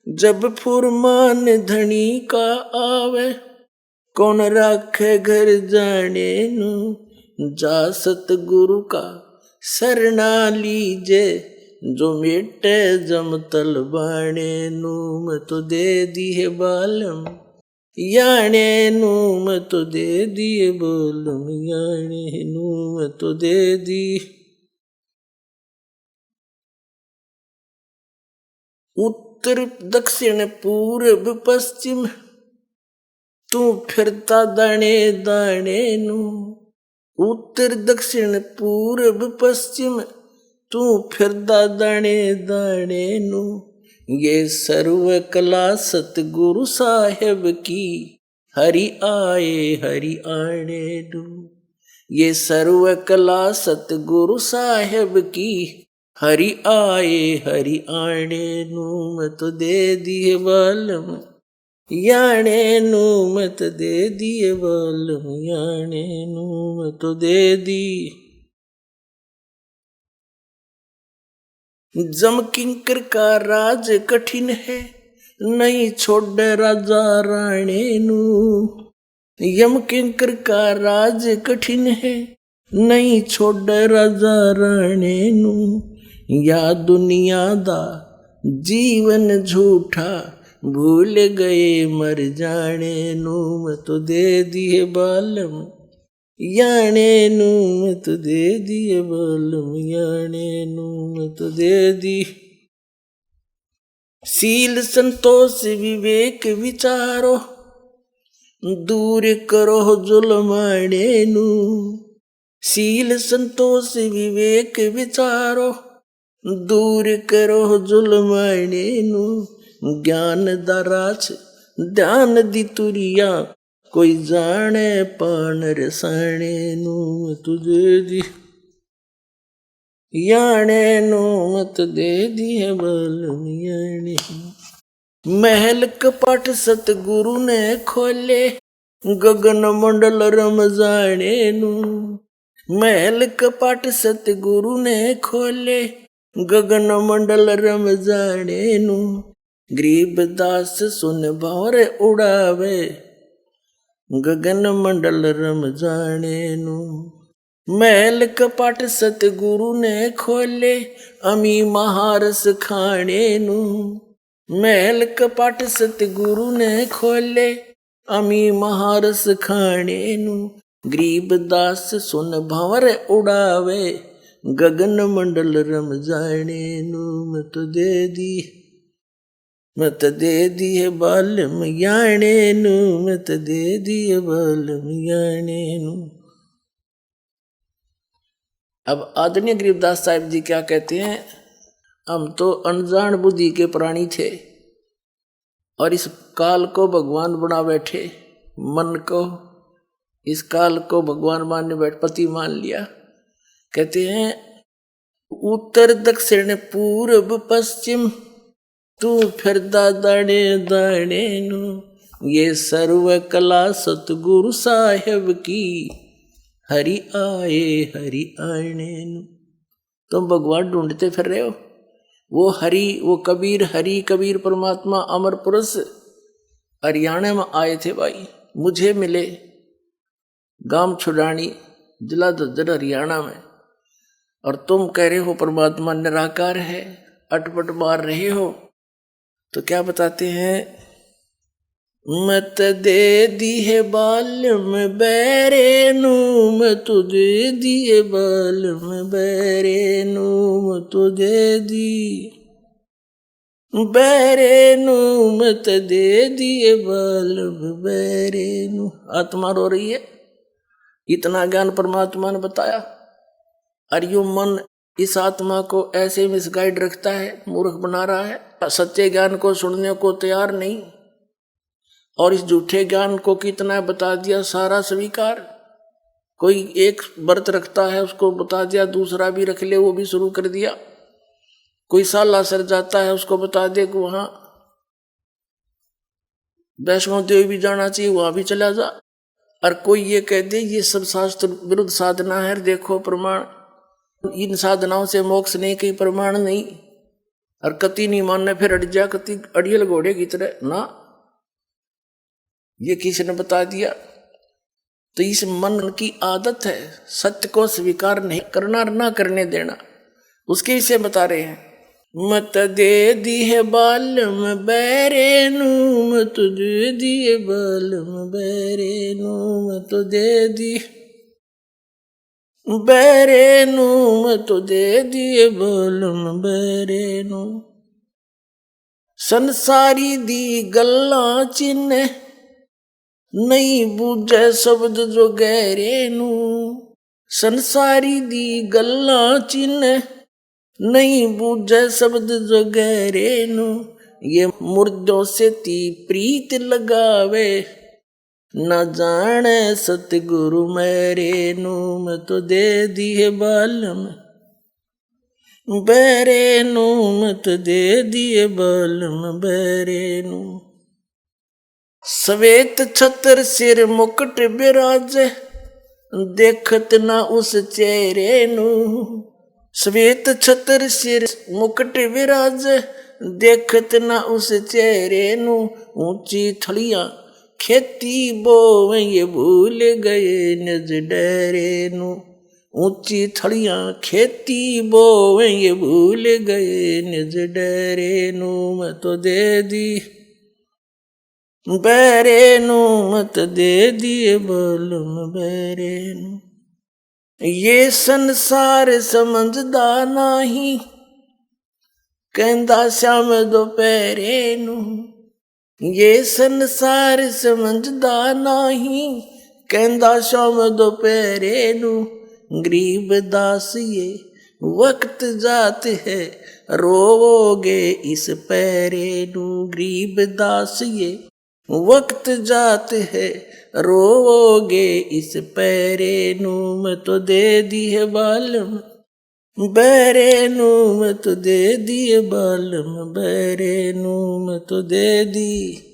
जब फुरमान धनी का आवे, कौन रखे घर जाने नू। जा सतगुरु का शरणा लीजे, जो मेटे जम तल बाणे नू, मैं तो दे दिए बालम याने नू, मैं तो दे दिए बालम याने नू, मैं तो दे दी। उत्तर दक्षिण पूर्व पश्चिम, तू फिरता दाने दाने नू। उत्तर दक्षिण पूर्व पश्चिम, तू फिरता दाने दाने नू। ये सर्व कला सतगुरु साहेब की, हरि आए हरि आने नू। ये सर्व कला सतगुरु साहेब की, हरि आए हरि आने नू। मैं तो दे दिए बालम याने नू, मैं तो दे दिए बालम याने नू, मैं तो दे दी। जम किंकर का राज कठिन है, नहीं छोड़ राजा राणे नू। यम किंकर का राज कठिन है, नहीं छोड़ राजा राणे नू। या दुनिया दा जीवन झूठा, भूल गए मर जाने नू। मैं तो दे दिए बालम याने नू, मैं तो दे दिए बालम याने नू, मैं तो दे दी। शील संतोष विवेक विचारो, दूर करो जुलमाने नू, सील संतोष विवेक विचारो, दूर करो जुलमाने नू, ज्ञान दाराच ध्यान दी तुरिया, कोई जाने पान रसाने नू तुझे दी, याने नो मत दे दिए बलमियाने। महल कपट सतगुरु ने खोले, गगन मंडल रम जाने नू, महल कपट सतगुरु ने खोले, गगन मंडल रम जाने नू, गरीब दास सुन भौर उड़ावे, गगन मंडल रम जाने नू, महल कपट सतगुरु ने खोले, अमी महारस खाने नू, महल कपट सतगुरु ने खोले, अमी महारस खाने नू, गरीब दास सुन भंवर उड़ावे, गगन मंडल रम जाने नू, मत दे दिए बालम याने नू, मत दे दिए बालम याने नू। अब आदरणीय गरीबदास साहिब जी क्या कहते हैं, हम तो अनजान बुद्धि के प्राणी थे और इस काल को भगवान बना बैठे, मन को इस काल को भगवान मानने बैठ पति मान लिया। कहते हैं उत्तर दक्षिण पूर्व पश्चिम, तू फिरदा दाने दाने नू, ये सर्व कला सतगुरु साहेब की, हरि आने नू। तुम भगवान ढूंढते फिर रहे हो, वो हरि वो कबीर, हरि कबीर परमात्मा अमर पुरुष हरियाणा में आए थे भाई, मुझे मिले गांव छुड़ानी जिला दज्जर हरियाणा में, और तुम कह रहे हो परमात्मा निराकार है, अटपट मार रहे हो। तो क्या बताते हैं, मत दे दिए बालम बैरे नू, मत तुझे दिए बालम बैरे नू, मत तुझे दी बैरे नू, मत दे दिए बालम बैरे नू। आत्मा रो रही है, इतना ज्ञान परमात्मा ने बताया, और यो मन इस आत्मा को ऐसे मिसगाइड रखता है, मूर्ख बना रहा है, सच्चे ज्ञान को सुनने को तैयार नहीं, और इस झूठे ज्ञान को कितना बता दिया सारा स्वीकार। कोई एक व्रत रखता है उसको बता दिया, दूसरा भी रख ले वो भी शुरू कर दिया। कोई साला सर जाता है उसको बता दे कि वहां वैष्णो देवी भी जाना चाहिए, वहां भी चला जा। और कोई ये कह दे ये सब शास्त्र विरुद्ध साधना है, देखो प्रमाण, इन साधनाओं से मोक्ष नहीं, कहीं प्रमाण नहीं, और कति नहीं मानने फिर अड़ जा, कति अड़ियल घोड़े की तरह ना, ये किसी ने बता दिया। तो इस मन की आदत है सत्य को स्वीकार नहीं करना, ना करने देना, उसके विषय बता रहे हैं। मत दे दिए बालम बैरे नू, मत दे दिए बालम बैरे नू, मत दे दी बैरे नू, मत दे दिए बालम बैरे नू। संसारी दी गल्ला चिन्ह, नहीं बूझे शब्द जो गहरे नू, संसारी दी गल्ला चिन्ह, नहीं बूझे शब्द जो गहरे नू, ये मुर्दों से ती प्रीत लगावे, न जाने सतगुरु मेरे नू, मैं तो दे दिए बालम बैरे नू, मैं तो दे दिए बालम बैरे नू। श्वेत छत्र सिर मुकुट बिराजे, देखत ना उस चेहरे नू, श्वेत छत्र सिर मुकुट विराजे, देखत ना उस चेहरे नू। ऊंची थलियां खेती बोवे, ये भूल गए निज डेरे नू, ऊंची थलियां खेती बोवे, ये भूल गए निज डेरे नू, मैं तो दे दी बैरे नू, मत दे दिए बालम बैरे नू। ये संसार समझदा नाही, कहंदा श्याम दोपहरे नू, ये संसार समझदा नहीं, कहंदा शाम दोपहरे नू, गरीब दास ये वक्त जात है, रोवोगे इस पैरे नू। गरीब दास ये वक्त जात है, रोवोगे इस पैरे नू। मैं तो दे दी है बालम बैरे नू, मैं तो दे दी है बालम बैरे नू, मैं तो दे दी।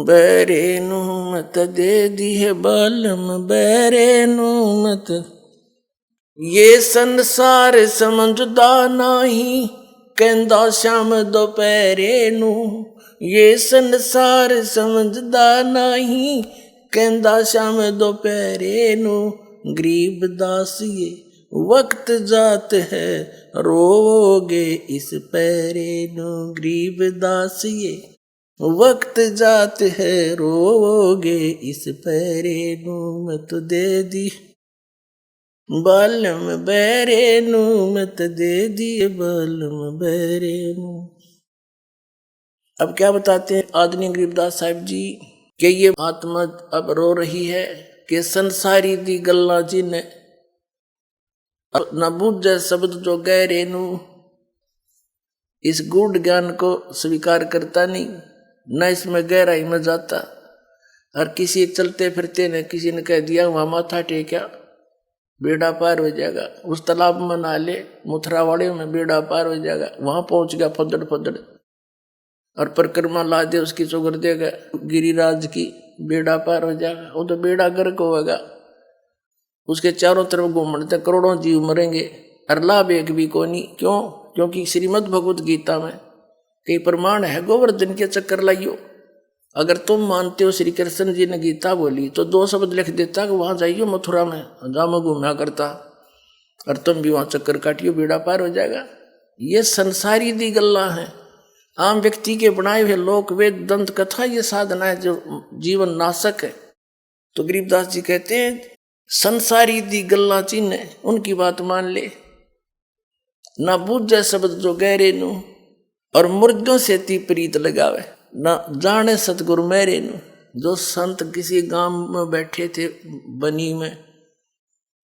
बैरे नू मत दे दी है बालम बैरे नू मत। ये संसार समझदा नहीं, कहंदा शाम दोपहरे नू। ये संसार समझदा नहीं, कहंदा शाम दोपहरे नू। गरीब दास ये वक्त जात है, रोवोगे इस पैरे नू। गरीब दास ये वक्त जात है, रोवोगे इस पैरे नू। मैं तो दे दी बालम बैरे नू, मैं तो दे दी बालम बैरे नू। अब क्या बताते हैं आदरणीय गरीबदास साहिब जी कि ये आत्मा अब रो रही है कि संसारी दी गल्ला जिन्हें न बूझे शब्द जो गहरे नू। इस गूढ़ ज्ञान को स्वीकार करता नहीं, न इसमें गहराई में जाता। और किसी चलते फिरते ने किसी ने कह दिया वहां माथा टेका बेड़ा पार हो जाएगा, उस तालाब में नहा ले मुथरावाड़े में बेड़ा पार हो जाएगा। वहां पहुंच गया फदड़ फदड़ और परिक्रमा ला दे उसकी चौगर देगा गिरिराज की, बेड़ा पार हो जाएगा। वो तो बेड़ा गर्क होगा, उसके चारों तरफ घूमते करोड़ों जीव मरेंगे और लाभ एक भी को नहीं। क्यों? क्योंकि श्रीमद् भगवत गीता में कई प्रमाण है, गोवर्धन के चक्कर लाइयो। अगर तुम मानते हो श्री कृष्ण जी ने गीता बोली तो 2 शब्द लिख देता कि वहां जाइयो मथुरा में, जहाँ मैं घूमा करता, और तुम भी वहां चक्कर काटियो बेड़ा पार हो जाएगा। ये संसारी दी गल्ला है, आम व्यक्ति के बनाए हुए लोक वेद दंत कथा ये साधना है जो जीवन नाशक है। तो गरीबदास जी कहते हैं संसारी दी गल्ला चिन्ह उनकी बात मान ले, ना बूझे शब्द जो गहरे नू, और मुर्दों से ती प्रीत लगावे, न जाने सतगुरु मेरे नू। जो संत किसी गांव में बैठे थे बनी में,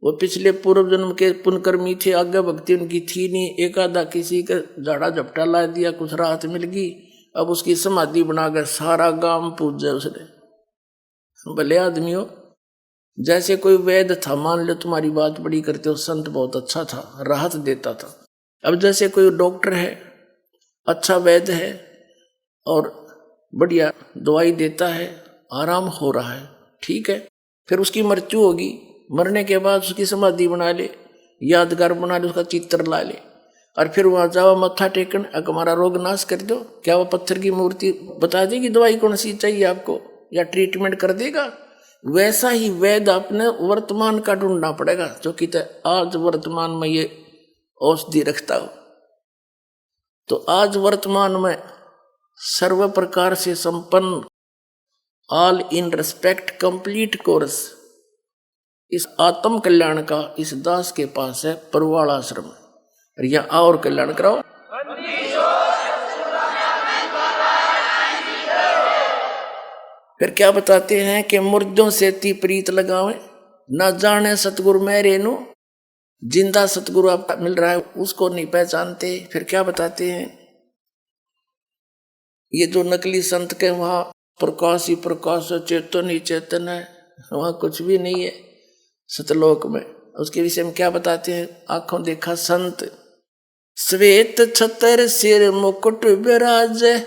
वो पिछले पूर्व जन्म के पुण्यकर्मी थे, आगे भक्ति उनकी थी नहीं। एक आधा किसी का झाड़ा झपटा ला दिया, कुछ राहत मिल गई, अब उसकी समाधि बनाकर सारा गांव पूजे उसने। भले आदमी हो, जैसे कोई वैद्य था, मान लो तुम्हारी बात बड़ी करते हो, संत बहुत अच्छा था, राहत देता था। अब जैसे कोई डॉक्टर है, अच्छा वैद्य है और बढ़िया दवाई देता है, आराम हो रहा है, ठीक है, फिर उसकी मृत्यु होगी, मरने के बाद उसकी समाधि बना ले, यादगार बना ले, उसका चित्र ला ले, और फिर वहां जाओ मत्था टेकन, हमारा रोग नाश कर दो। क्या वो पत्थर की मूर्ति बता देगी दवाई कौन सी चाहिए आपको, या ट्रीटमेंट कर देगा? वैसा ही वैद्य अपने वर्तमान का ढूंढना पड़ेगा, जो कि आज वर्तमान में ये औषधि रखता हो। तो आज वर्तमान में सर्व प्रकार से संपन्न, all in respect complete course इस आत्म कल्याण का इस दास के पास है, परवाल आश्रम। और यहाँ और कल्याण कराओ। फिर क्या बताते हैं कि मुर्दों से ती प्रीत लगावे, ना जाने सतगुरु मेरे नू। जिंदा सतगुरु आपका मिल रहा है उसको नहीं पहचानते। फिर क्या बताते हैं, ये जो नकली संत के वहां प्रकाश ही प्रकाश है, चेतन ही चेतन है, वहां कुछ भी नहीं है सतलोक में। उसके विषय में क्या बताते हैं, आंखों देखा संत श्वेत छतर सिर मुकुट विराजे,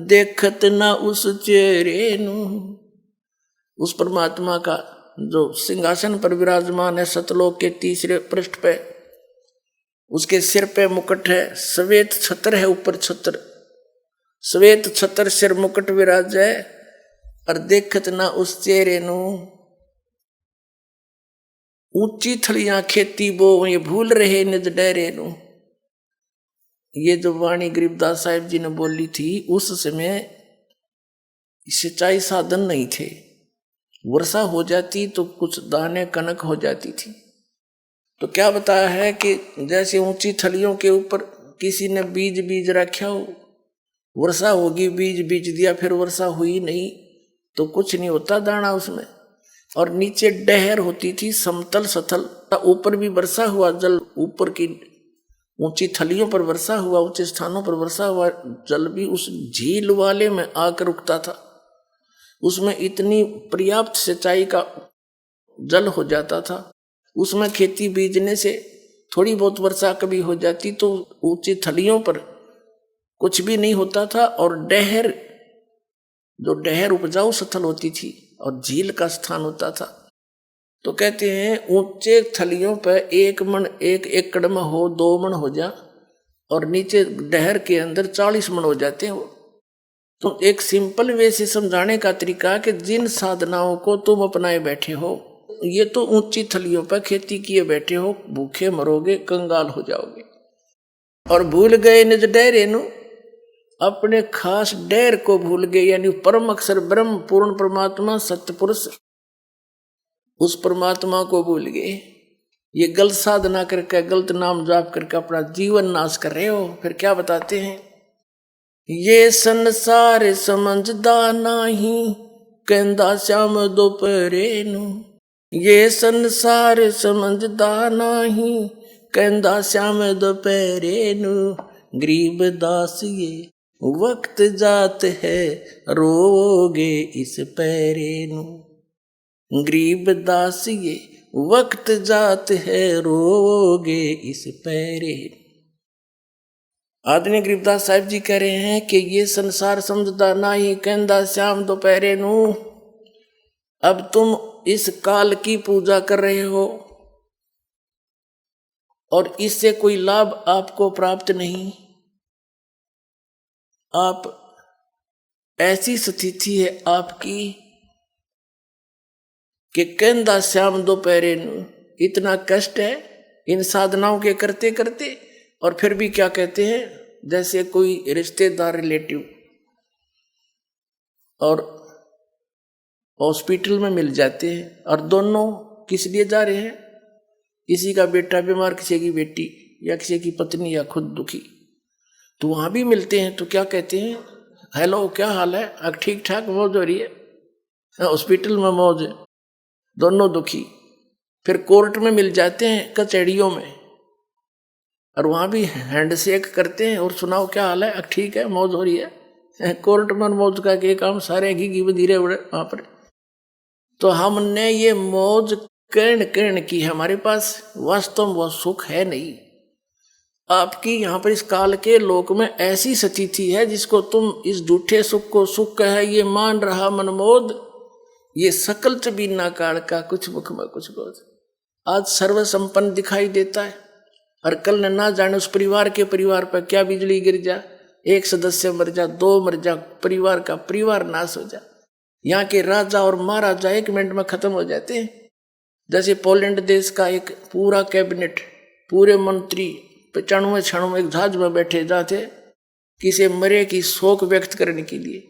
देखत ना उस चेहरे नू। उस परमात्मा का जो सिंहासन पर विराजमान है सतलोक के तीसरे पृष्ठ पे, उसके सिर पे मुकुट है, श्वेत छत्र है, ऊपर छत्र, श्वेत छत्र सिर मुकुट विराज है, और देखत ना उस चेहरे नू। ऊंची थलियां खेती बो ये भूल रहे निज डेरे नू। ये जो वाणी गरीबदास साहिब जी ने बोली थी, उस समय सिंचाई साधन नहीं थे, वर्षा हो जाती तो कुछ दाने कनक हो जाती थी। तो क्या बताया है कि जैसे ऊंची थलियों के ऊपर किसी ने बीज बीज रखा हो, वर्षा होगी, बीज बीज दिया, फिर वर्षा हुई नहीं तो कुछ नहीं होता दाना उसमें। और नीचे डहर होती थी, समतल सथल, ऊपर भी वर्षा हुआ जल, ऊपर की ऊंची थलियों पर वर्षा हुआ, ऊंचे स्थानों पर वर्षा हुआ, जल भी उस झील वाले में आकर रुकता था। उसमें इतनी पर्याप्त सिंचाई का जल हो जाता था। उसमें खेती बीजने से थोड़ी बहुत वर्षा कभी हो जाती तो ऊंची थलियों पर कुछ भी नहीं होता था। और डहर, जो डहर उपजाऊ स्थल होती थी और झील का स्थान होता था, तो कहते हैं ऊंचे थलियों पर 1 मन 1 एकड़ में हो, 2 मन हो जा, और नीचे डहर के अंदर 40 मन हो जाते हैं वो। तो एक सिंपल वे से समझाने का तरीका कि जिन साधनाओं को तुम अपनाए बैठे हो, ये तो ऊंची थलियों पर खेती किए बैठे हो, भूखे मरोगे, कंगाल हो जाओगे। और भूल गए निज डहरे नु, अपने खास डैर को भूल गए, यानी परम अक्षर ब्रह्म पूर्ण परमात्मा सत्य पुरुष, उस परमात्मा को भूल गए। ये गलत साधना करके, गलत नाम जाप करके अपना जीवन नाश कर रहे हो। फिर क्या बताते हैं, ये संसार समझदा नाही, कहंदा श्याम दोपहरे नु। ये संसार समझदा नाही, कहंदा श्याम दोपहरे नु। गरीब दास ये वक्त जात है, रोगे इस पैरे नु। गरीब दास ये वक्त जात है, रोगे इस पैरे। आदरणीय गरीबदास साहिब जी कह रहे हैं कि ये संसार समझदा नाही, कहंदा श्याम दोपहरे नु। अब तुम इस काल की पूजा कर रहे हो और इससे कोई लाभ आपको प्राप्त नहीं। आप, ऐसी स्थिति है आपकी कि कहंदा श्याम दोपहरे नु, इतना कष्ट है इन साधनाओं के करते करते। और फिर भी क्या कहते हैं, जैसे कोई रिश्तेदार रिलेटिव और हॉस्पिटल में मिल जाते हैं, और दोनों किस लिए जा रहे हैं, किसी का बेटा बीमार, किसी की बेटी, या किसी की पत्नी, या खुद दुखी, तो वहां भी मिलते हैं। तो क्या कहते हैं, हेलो क्या हाल है, अब ठीक ठाक, मौज हो रही है, हॉस्पिटल में मौज है, दोनों दुखी। फिर कोर्ट में मिल जाते हैं, कचहरियों में, और वहां भी हैंडशेक करते हैं और सुनाओ क्या हाल है, अब ठीक है, मौज हो रही है। कोर्ट में मौज का के काम सारे घी बधीरे उड़े वहां पर। तो हमने ये मौज कर्ण की है हमारे पास, वास्तव में वो सुख है नहीं। आपकी यहाँ पर इस काल के लोक में ऐसी स्थिति है जिसको तुम इस झूठे सुख को सुख है ये मान रहा मनमोद, ये सकल च बीना काल का कुछ मुख में कुछ बोझ। आज सर्व संपन्न दिखाई देता है, और कल ना जाने उस परिवार के परिवार पर क्या बिजली गिर जा, एक सदस्य मर जा, 2 मर जा, परिवार का परिवार नाश हो जा। यहाँ के राजा और महाराजा 1 मिनट में खत्म हो जाते हैं। जैसे पोलैंड देश का एक पूरा कैबिनेट, पूरे मंत्री 95 क्षणों में एक जहाज में बैठे जाते किसी मरे की शोक व्यक्त करने के लिए,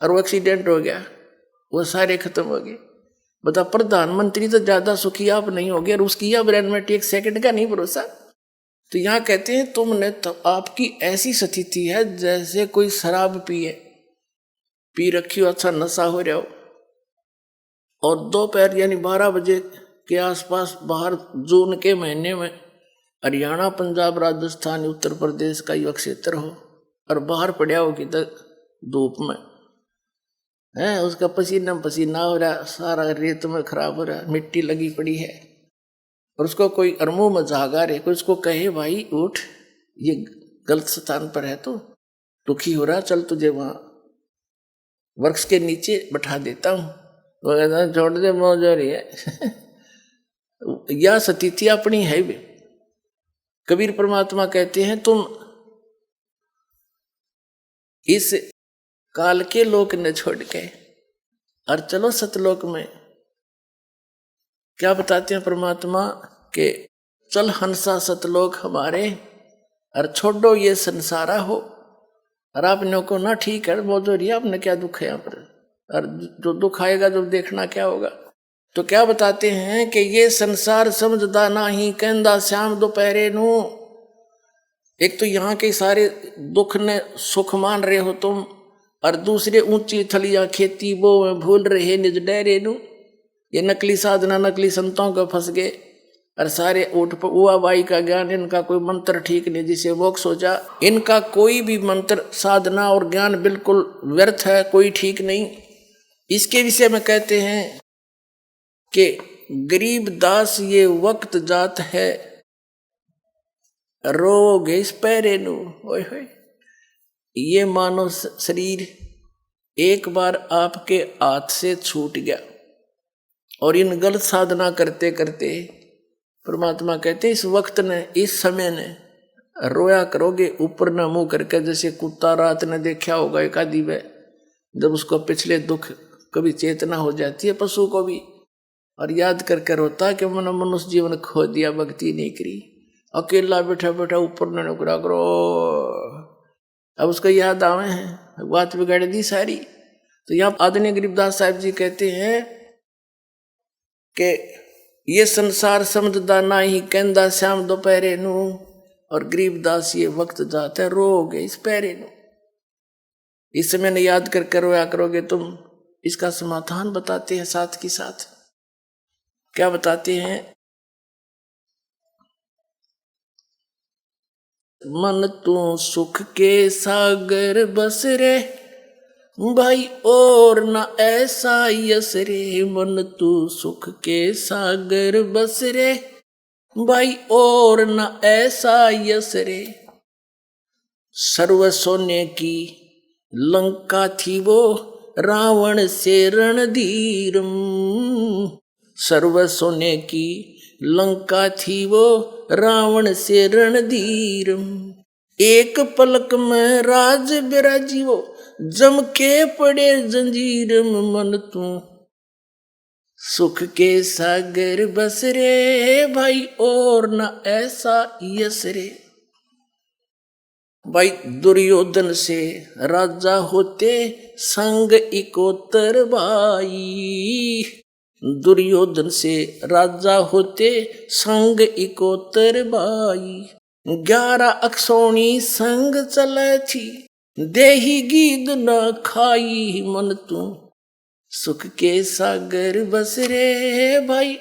और वो एक्सीडेंट हो गया, वो सारे खत्म हो गए। बता, प्रधानमंत्री तो ज्यादा सुखी आप नहीं हो गए, और उसकी या ब्रेन में 1 सेकंड का नहीं भरोसा। तो यहाँ कहते हैं तुमने तो, आपकी ऐसी स्थिति है जैसे कोई शराब पी रखी हो, अच्छा नशा हो रहा हो, और दोपहर यानी 12 बजे के आसपास बाहर जून के महीने में हरियाणा, पंजाब, राजस्थान, उत्तर प्रदेश का युवा क्षेत्र हो, और बाहर पड़ा हो किधर धूप में है, उसका पसीना हो रहा, सारा रेत में खराब हो रहा, मिट्टी लगी पड़ी है, और उसको कोई अरमू में जागा रहे, कोई उसको कहे भाई उठ, ये गलत स्थान पर है, तो दुखी हो रहा, चल तुझे वहां वृक्ष के नीचे बैठा देता हूं, वो कहता छोड़ दे, मौज हो रही है। यह स्थिति अपनी है भी। कबीर परमात्मा कहते हैं तुम इस काल के लोक ने छोड़ के और चलो सतलोक में। क्या बताते हैं परमात्मा के, चल हंसा सतलोक हमारे, और छोड़ो ये संसारा हो। और आपने को ना ठीक है, मौज हो रही है, आपने क्या दुख है यहाँ पर, और जो दुख आएगा जो देखना क्या होगा। तो क्या बताते हैं कि ये संसार समझदा नाही, कहंदा श्याम दोपहरे नू। एक तो यहाँ के सारे दुख ने सुख मान रहे हो तुम, और दूसरे ऊंची थलियां खेती वो भूल रहे निज डेरे नु। ये नकली साधना नकली संतों को फंस गए, और सारे ऊट पर उआ बाई का ज्ञान, इनका कोई मंत्र ठीक नहीं जिसे मोक्ष हो जा। इनका कोई भी मंत्र साधना और ज्ञान बिल्कुल व्यर्थ है, कोई ठीक नहीं। इसके विषय में कहते हैं कि गरीब दास ये वक्त जात है, रोगे इस पैरे नु। ओए होए, ये मानव शरीर एक बार आपके हाथ से छूट गया, और इन गलत साधना करते करते परमात्मा कहते इस वक्त ने, इस समय ने रोया करोगे ऊपर न मुंह करके, जैसे कुत्ता रात ने देखा होगा एक आदि में, जब उसको पिछले दुख कभी चेतना हो जाती है पशु को भी, और याद करके रोता कि मैंने मनुष्य जीवन खो दिया, भक्ति नहीं करी, अकेला बैठा बैठा ऊपर न नुकरा करो। अब उसको याद आवे हैं, बात बिगाड़ दी सारी। तो यहाँ आदरणीय गरीबदास साहब जी कहते हैं कि ये संसार समझदा ना ही कहंदा श्याम दोपहरे नू, और गरीबदास ये वक्त जाता है रोगे इस पैरे नू। इस समय ने याद करके रोया करोगे तुम। इसका समाधान बताते हैं साथ के साथ। क्या बताते हैं? मन तू सुख के सागर बस रे भाई, और न ऐसा यस रे। मन तू सुख के सागर बस रे भाई, और न ऐसा यस रे। सर्व सोने की लंका थी वो, रावण से रणधीरम। सर्व सोने की लंका थी वो, रावण से रणधीरम। एक पलक में राज बिराजी वो, जम के पड़े जंजीरम। मन तू सुख के सागर बस रे भाई, और न ऐसा यस रे। भाई दुर्योधन से राजा होते संग इकोतर भाई। दुर्योधन से राजा होते संग इकोतर भाई। 11 अक्षौणी संग चले थी, देही गीद न खाई। मन तू सुख के सागर बस रे भाई,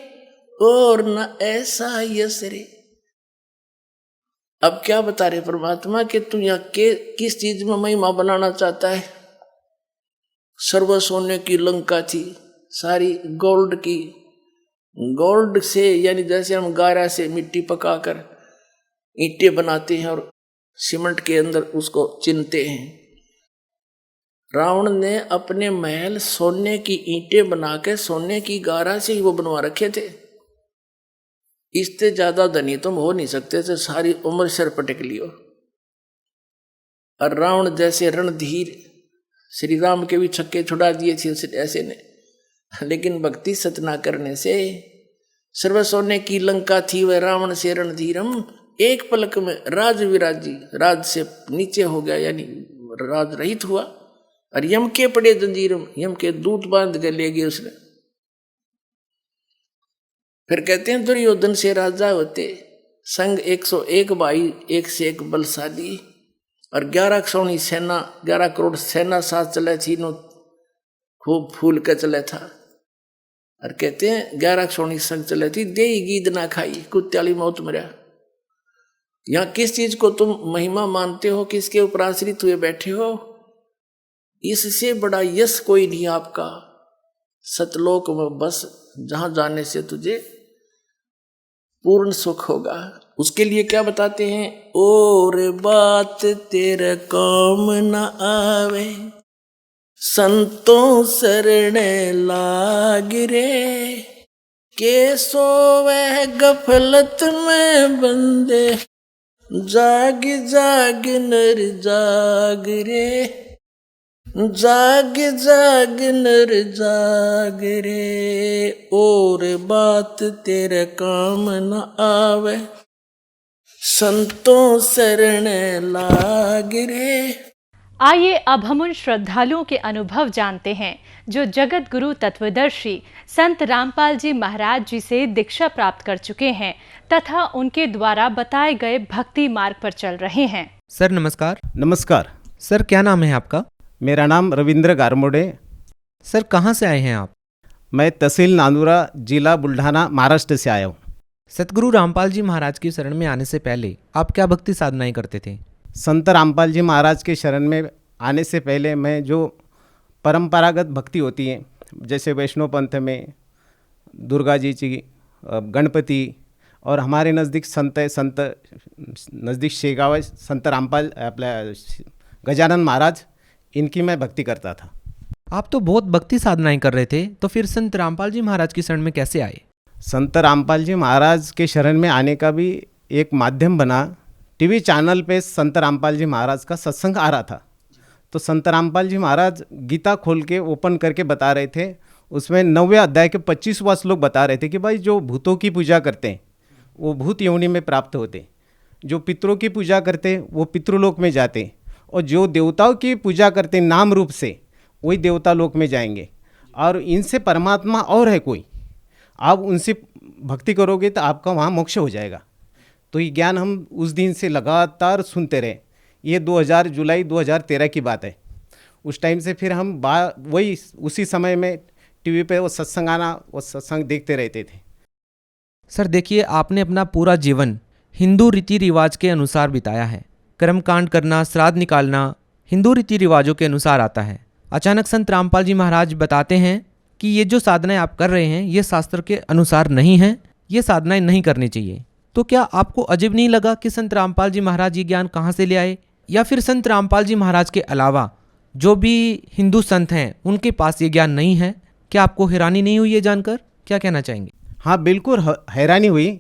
और न ऐसा यस रे। अब क्या बता रहे परमात्मा कि तू यहाँ के किस चीज में महिमा बनाना चाहता है? सर्व सोने की लंका थी, सारी गोल्ड की। गोल्ड से यानी जैसे हम गारा से मिट्टी पकाकर ईंटें बनाते हैं और सीमेंट के अंदर उसको चिनते हैं। रावण ने अपने महल सोने की ईंटें बना के सोने की गारा से ही वो बनवा रखे थे। इससे ज्यादा धनी तुम हो नहीं सकते थे, सारी उम्र सिर पटक लियो। और रावण जैसे रणधीर, श्री राम के भी छक्के छुड़ा दिए थे ऐसे ने, लेकिन भक्ति सतना करने से सर्व सोने की लंका थी वह, रावण से रणधीरम। एक पलक में राज विराजी, राज से नीचे हो गया यानी राज रहित हुआ। और यम के पड़े जंजीरम, यम के दूत बांध के ले गए उसने। फिर कहते हैं दुर्योधन से राजा होते संग 101 भाई, एक से एक बलशाली। और 11 अक्षौणी सेना, 11 करोड़ सेना साथ चले थी, नो खूब फूल के चले था। और कहते हैं 11 अक्षौणी संग चले थी, दे गीद ना खाई, कुत्याली मौत मरा। यहाँ किस चीज को तुम महिमा मानते हो, किसके ऊपर आश्रित हुए बैठे हो? इससे बड़ा यश कोई नहीं आपका सतलोक में, बस जहां जाने से तुझे पूर्ण सुख होगा। उसके लिए क्या बताते हैं? और बात तेरे काम न आवे, संतों शरण लाग रे। के सोवे गफलत में बंदे, जाग जाग नर जाग रे। जाग जाग नर जाग रे, और बात तेरे काम न आवे, संतों शरण लाग रे। आइए अब हम उन श्रद्धालुओं के अनुभव जानते हैं जो जगत गुरु तत्वदर्शी संत रामपाल जी महाराज जी से दीक्षा प्राप्त कर चुके हैं, तथा उनके द्वारा बताए गए भक्ति मार्ग पर चल रहे हैं। सर नमस्कार। नमस्कार। सर क्या नाम है आपका? मेरा नाम रविंद्र गारमोड़े। सर कहाँ से आए हैं आप? मैं तहसील नांदुरा, जिला बुल्ढाना, महाराष्ट्र से आया हूँ। सतगुरु रामपाल जी महाराज की शरण में आने से पहले आप क्या भक्ति साधनाएं करते थे? संत रामपाल जी महाराज के शरण में आने से पहले मैं जो परंपरागत भक्ति होती है, जैसे वैष्णव पंथ में दुर्गा जी की, गणपति, और हमारे नज़दीक संत नज़दीक शेगाव संत रामपाल गजानन महाराज, इनकी मैं भक्ति करता था। आप तो बहुत भक्ति साधनाएं कर रहे थे, तो फिर संत रामपाल जी महाराज की शरण में कैसे आए? संत रामपाल जी महाराज के शरण में आने का भी एक माध्यम बना। टीवी चैनल पे संत रामपाल जी महाराज का सत्संग आ रहा था, तो संत रामपाल जी महाराज गीता खोल के ओपन करके बता रहे थे। उसमें 9वें अध्याय के 25वां श्लोक बता रहे थे कि भाई जो भूतों की पूजा करते हैं वो भूत योनि में प्राप्त होते, जो पितरों की पूजा करते वो पितृलोक में जाते, और जो देवताओं की पूजा करते नाम रूप से वही देवता लोक में जाएंगे, और इनसे परमात्मा और है कोई, आप उनसे भक्ति करोगे तो आपका वहाँ मोक्ष हो जाएगा। तो ये ज्ञान हम उस दिन से लगातार सुनते रहे। ये जुलाई 2013 की बात है। उस टाइम से फिर हम वही उसी समय में टीवी पे वो सत्संग आना, वो सत्संग देखते रहते थे। सर देखिए, आपने अपना पूरा जीवन हिंदू रीति रिवाज के अनुसार बिताया है। कर्मकांड करना, श्राद्ध निकालना हिंदू रीति रिवाजों के अनुसार आता है। अचानक संत रामपाल जी महाराज बताते हैं कि ये जो साधनाएं आप कर रहे हैं ये शास्त्र के अनुसार नहीं है, ये साधनाएं नहीं करनी चाहिए। तो क्या आपको अजीब नहीं लगा कि संत रामपाल जी महाराज ये ज्ञान कहाँ से ले आए, या फिर संत रामपाल जी महाराज के अलावा जो भी हिंदू संत हैं उनके पास ये ज्ञान नहीं है? क्या आपको हैरानी नहीं हुई ये जानकर? क्या कहना चाहेंगे? हाँ बिल्कुल हैरानी हुई,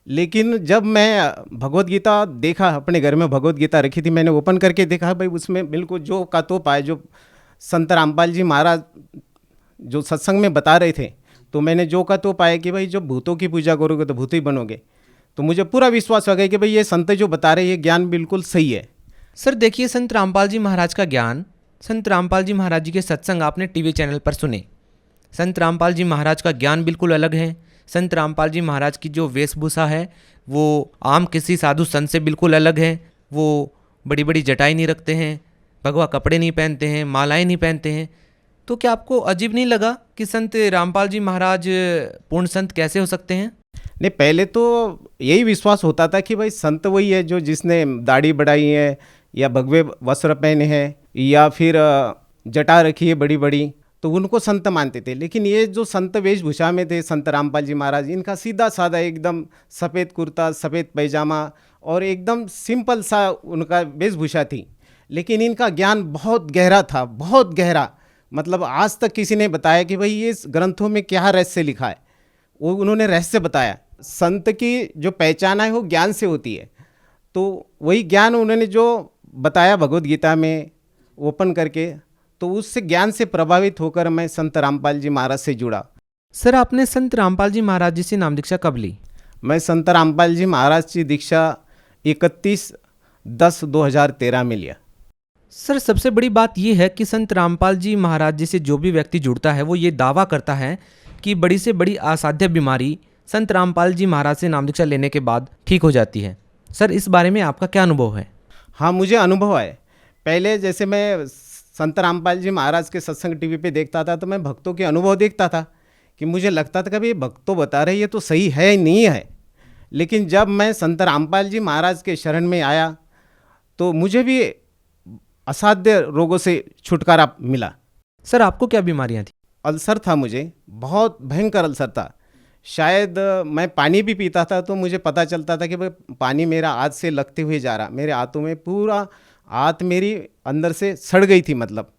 लेकिन जब मैं भगवत गीता देखा, अपने घर में भगवत गीता रखी थी, मैंने ओपन करके देखा, भाई उसमें बिल्कुल जो का तो पाए, जो संत रामपाल जी महाराज जो सत्संग में बता रहे थे, तो मैंने जो का तो पाया कि भाई जो भूतों की पूजा करोगे तो भूत ही बनोगे। तो मुझे पूरा विश्वास हो गया कि भाई ये संत जो बता रहे ये ज्ञान बिल्कुल सही है। सर देखिए, संत रामपाल जी महाराज का ज्ञान, संत रामपाल जी महाराज जी के सत्संग आपने टीवी चैनल पर सुने। संत रामपाल जी महाराज का ज्ञान बिल्कुल अलग है। संत रामपाल जी महाराज की जो वेशभूषा है वो आम किसी साधु संत से बिल्कुल अलग है। वो बड़ी बड़ी जटाई नहीं रखते हैं, भगवा कपड़े नहीं पहनते हैं, मालाएं नहीं पहनते हैं। तो क्या आपको अजीब नहीं लगा कि संत रामपाल जी महाराज पूर्ण संत कैसे हो सकते हैं? नहीं, पहले तो यही विश्वास होता था कि भाई संत वही है जो जिसने दाढ़ी बढ़ाई है, या भगवे वस्त्र पहने हैं, या फिर जटा रखी है बड़ी बड़ी, तो उनको संत मानते थे। लेकिन ये जो संत वेशभूषा में थे संत रामपाल जी महाराज, इनका सीधा साधा एकदम सफ़ेद कुर्ता, सफ़ेद पैजामा, और एकदम सिंपल सा उनका वेशभूषा थी। लेकिन इनका ज्ञान बहुत गहरा था, बहुत गहरा। मतलब आज तक किसी ने बताया कि भाई ये ग्रंथों में क्या रहस्य लिखा है, वो उन्होंने रहस्य बताया। संत की जो पहचान है वो ज्ञान से होती है, तो वही ज्ञान उन्होंने जो बताया भगवत गीता में ओपन करके, तो उससे ज्ञान से प्रभावित होकर मैं संत रामपाल जी महाराज से जुड़ा। सर आपने संत रामपाल जी महाराज जी से नाम दीक्षा कब ली? मैं संत रामपाल जी महाराज की दीक्षा 31/10/2013 में लिया। सर सबसे बड़ी बात यह है कि संत रामपाल जी महाराज जी से जो भी व्यक्ति जुड़ता है वो ये दावा करता है कि बड़ी से बड़ी असाध्य बीमारी संत रामपाल जी महाराज से नाम दीक्षा लेने के बाद ठीक हो जाती है। सर इस बारे में आपका क्या अनुभव है? हाँ, मुझे अनुभव है। पहले जैसे मैं संत रामपाल जी महाराज के सत्संग टीवी पे देखता था, तो मैं भक्तों के अनुभव देखता था कि मुझे लगता था कि भाई भक्तों बता रहे ये तो सही है नहीं है। लेकिन जब मैं संत रामपाल जी महाराज के शरण में आया तो मुझे भी असाध्य रोगों से छुटकारा मिला। सर आपको क्या बीमारियां थी? अल्सर था, मुझे बहुत भयंकर अल्सर था। शायद मैं पानी भी पीता था तो मुझे पता चलता था कि भाई पानी मेरा हाथ से लगते हुए जा रहा, मेरे हाथों में पूरा हाथ मेरी अंदर से सड़ गई थी, मतलब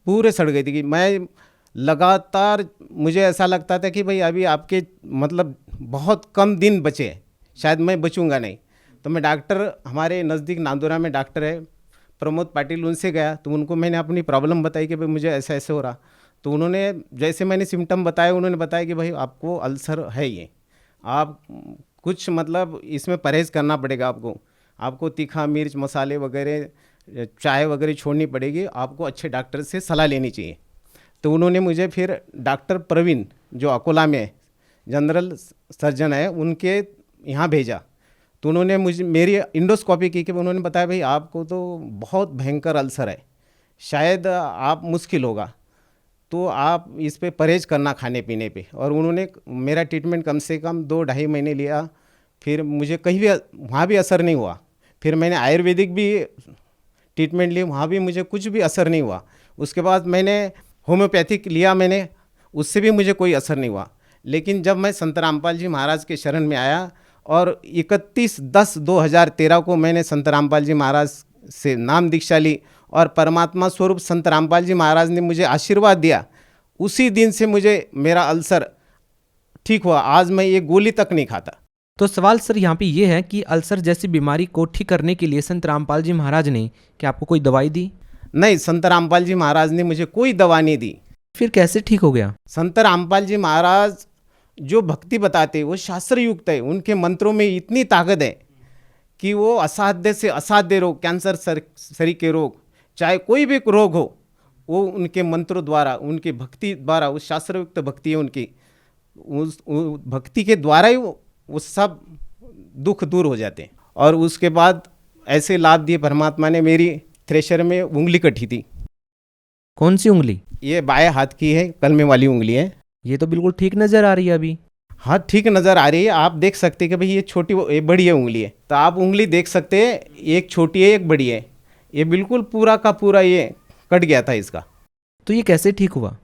पूरे सड़ गई थी कि मैं लगातार, मुझे ऐसा लगता था कि भाई अभी आपके मतलब बहुत कम दिन बचे हैं, शायद मैं बचूंगा नहीं। तो मैं डॉक्टर, हमारे नज़दीक नांदुरा में डॉक्टर है प्रमोद पाटिल, उनसे गया तो उनको मैंने अपनी प्रॉब्लम बताई कि भाई मुझे ऐसा ऐसे हो रहा। तो उन्होंने जैसे मैंने सिम्टम बताए, उन्होंने बताया कि भाई आपको अल्सर है, ये आप कुछ मतलब इसमें परहेज़ करना पड़ेगा, आपको तीखा मिर्च मसाले वगैरह चाय वगैरह छोड़नी पड़ेगी, आपको अच्छे डॉक्टर से सलाह लेनी चाहिए। तो उन्होंने मुझे फिर डॉक्टर प्रवीण जो अकोला में जनरल सर्जन है, उनके यहाँ भेजा। तो उन्होंने मुझे मेरी इंडोस्कोपी की कि उन्होंने बताया भाई आपको तो बहुत भयंकर अल्सर है, शायद आप मुश्किल होगा, तो आप इस पे परहेज करना खाने पीने पे। और उन्होंने मेरा ट्रीटमेंट कम से कम 2-2.5 महीने लिया, फिर मुझे कहीं भी वहाँ भी असर नहीं हुआ। फिर मैंने आयुर्वेदिक भी ट्रीटमेंट ली, वहाँ भी मुझे कुछ भी असर नहीं हुआ। उसके बाद मैंने होम्योपैथिक लिया मैंने, उससे भी मुझे कोई असर नहीं हुआ। लेकिन जब मैं संत रामपाल जी महाराज के शरण में आया और 31/10/2013 को मैंने संत रामपाल जी महाराज से नाम दीक्षा ली और परमात्मा स्वरूप संत रामपाल जी महाराज ने मुझे आशीर्वाद दिया, उसी दिन से मुझे मेरा अल्सर ठीक हुआ। आज मैं ये गोली तक नहीं खाता। तो सवाल सर यहाँ पे ये है कि अल्सर जैसी बीमारी को ठीक करने के लिए संत रामपाल जी महाराज ने क्या आपको कोई दवाई दी? नहीं, संत रामपाल जी महाराज ने मुझे कोई दवा नहीं दी। फिर कैसे ठीक हो गया? संत रामपाल जी महाराज जो भक्ति बताते वो शास्त्र युक्त है, उनके मंत्रों में इतनी ताकत है कि वो असाध्य से असाध्य रोग, कैंसर शरीर के रोग, चाहे कोई भी रोग हो, वो उनके मंत्रों द्वारा, उनकी भक्ति द्वारा, उस शास्त्रयुक्त भक्ति है उनकी, उस भक्ति के द्वारा ही वो सब दुख दूर हो जाते हैं। और उसके बाद ऐसे लाभ दिए परमात्मा ने। मेरी थ्रेशर में उंगली कटी थी। कौन सी उंगली? ये बाएं हाथ की है, कलमे वाली उंगली है। ये तो बिल्कुल ठीक नज़र आ रही है अभी। हाँ, ठीक नज़र आ रही है। आप देख सकते हैं कि भाई ये छोटी ये बड़ी है उंगली है, तो आप उंगली देख सकते हैं, एक छोटी है एक बड़ी है। ये बिल्कुल पूरा का पूरा ये कट गया था इसका। तो ये कैसे ठीक हुआ?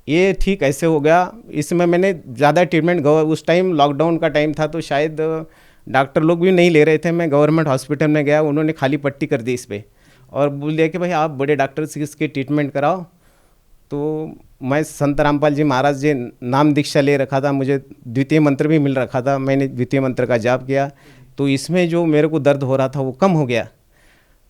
ये ठीक ऐसे हो गया, इसमें मैंने ज़्यादा ट्रीटमेंट उस टाइम लॉकडाउन का टाइम था, तो शायद डॉक्टर लोग भी नहीं ले रहे थे। मैं गवर्नमेंट हॉस्पिटल में गया, उन्होंने खाली पट्टी कर दी इस पर और बोल दिया कि भाई आप बड़े डॉक्टर से इसके ट्रीटमेंट कराओ। तो मैं संत रामपाल जी महाराज जी नाम दीक्षा ले रखा था, मुझे द्वितीय मंत्र भी मिल रखा था। मैंने द्वितीय मंत्र का जाप किया, तो इसमें जो मेरे को दर्द हो रहा था वो कम हो गया।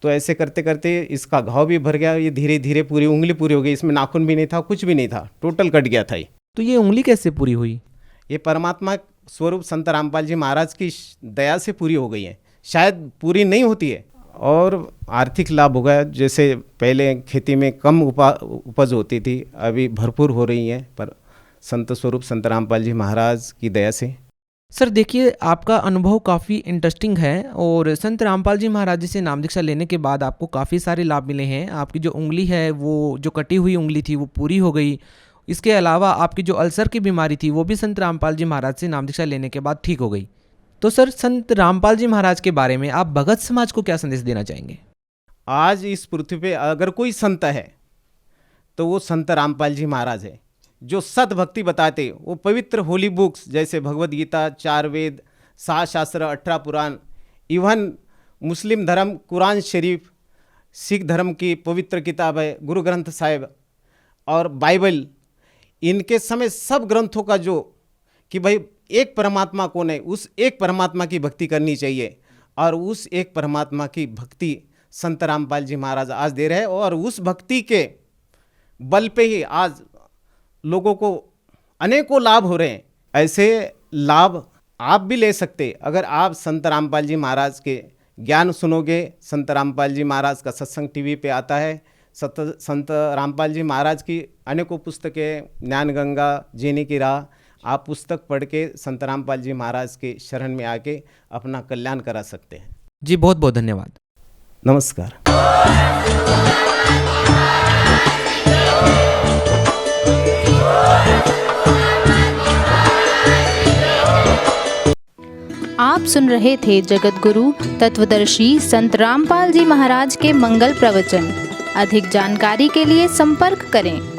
तो ऐसे करते करते इसका घाव भी भर गया। ये धीरे धीरे पूरी उंगली पूरी हो गई, इसमें नाखून भी नहीं था, कुछ भी नहीं था, टोटल कट गया था ये। तो ये उंगली कैसे पूरी हुई? ये परमात्मा स्वरूप संत रामपाल जी महाराज की दया से पूरी हो गई है, शायद पूरी नहीं होती है। और आर्थिक लाभ हो गया, जैसे पहले खेती में कम उपज होती थी, अभी भरपूर हो रही है, पर संत स्वरूप संत रामपाल जी महाराज की दया से। सर देखिए, आपका अनुभव काफ़ी इंटरेस्टिंग है और संत रामपाल जी महाराज जी से नाम दीक्षा लेने के बाद आपको काफ़ी सारे लाभ मिले हैं। आपकी जो उंगली है, वो जो कटी हुई उंगली थी वो पूरी हो गई। इसके अलावा आपकी जो अल्सर की बीमारी थी वो भी संत रामपाल जी महाराज से नाम दीक्षा लेने के बाद ठीक हो गई। तो सर, संत रामपाल जी महाराज के बारे में आप भगत समाज को क्या संदेश देना चाहेंगे? आज इस पृथ्वी पे अगर कोई संत है तो वो संत रामपाल जी महाराज है, जो सत भक्ति बताते। वो पवित्र होली बुक्स जैसे भगवद गीता, 4 वेद, 7 शास्त्र, 18 पुराण, इवन मुस्लिम धर्म कुरान शरीफ, सिख धर्म की पवित्र किताब है गुरु ग्रंथ साहिब और बाइबल, इनके समय सब ग्रंथों का जो कि भाई एक परमात्मा कौन है, उस एक परमात्मा की भक्ति करनी चाहिए। और उस एक परमात्मा की भक्ति संत रामपाल जी महाराज आज दे रहे हैं। और उस भक्ति के बल पे ही आज लोगों को अनेकों लाभ हो रहे हैं। ऐसे लाभ आप भी ले सकते अगर आप संत रामपाल जी महाराज के ज्ञान सुनोगे। संत रामपाल जी महाराज का सत्संग टीवी पे आता है। संत रामपाल जी महाराज की अनेकों पुस्तकें, ज्ञान गंगा, जीने की राह, आप पुस्तक पढ़ के संत रामपाल जी महाराज के शरण में आके अपना कल्याण करा सकते हैं। जी बहुत बहुत धन्यवाद। नमस्कार। आप सुन रहे थे जगत गुरु तत्वदर्शी संत रामपाल जी महाराज के मंगल प्रवचन। अधिक जानकारी के लिए संपर्क करें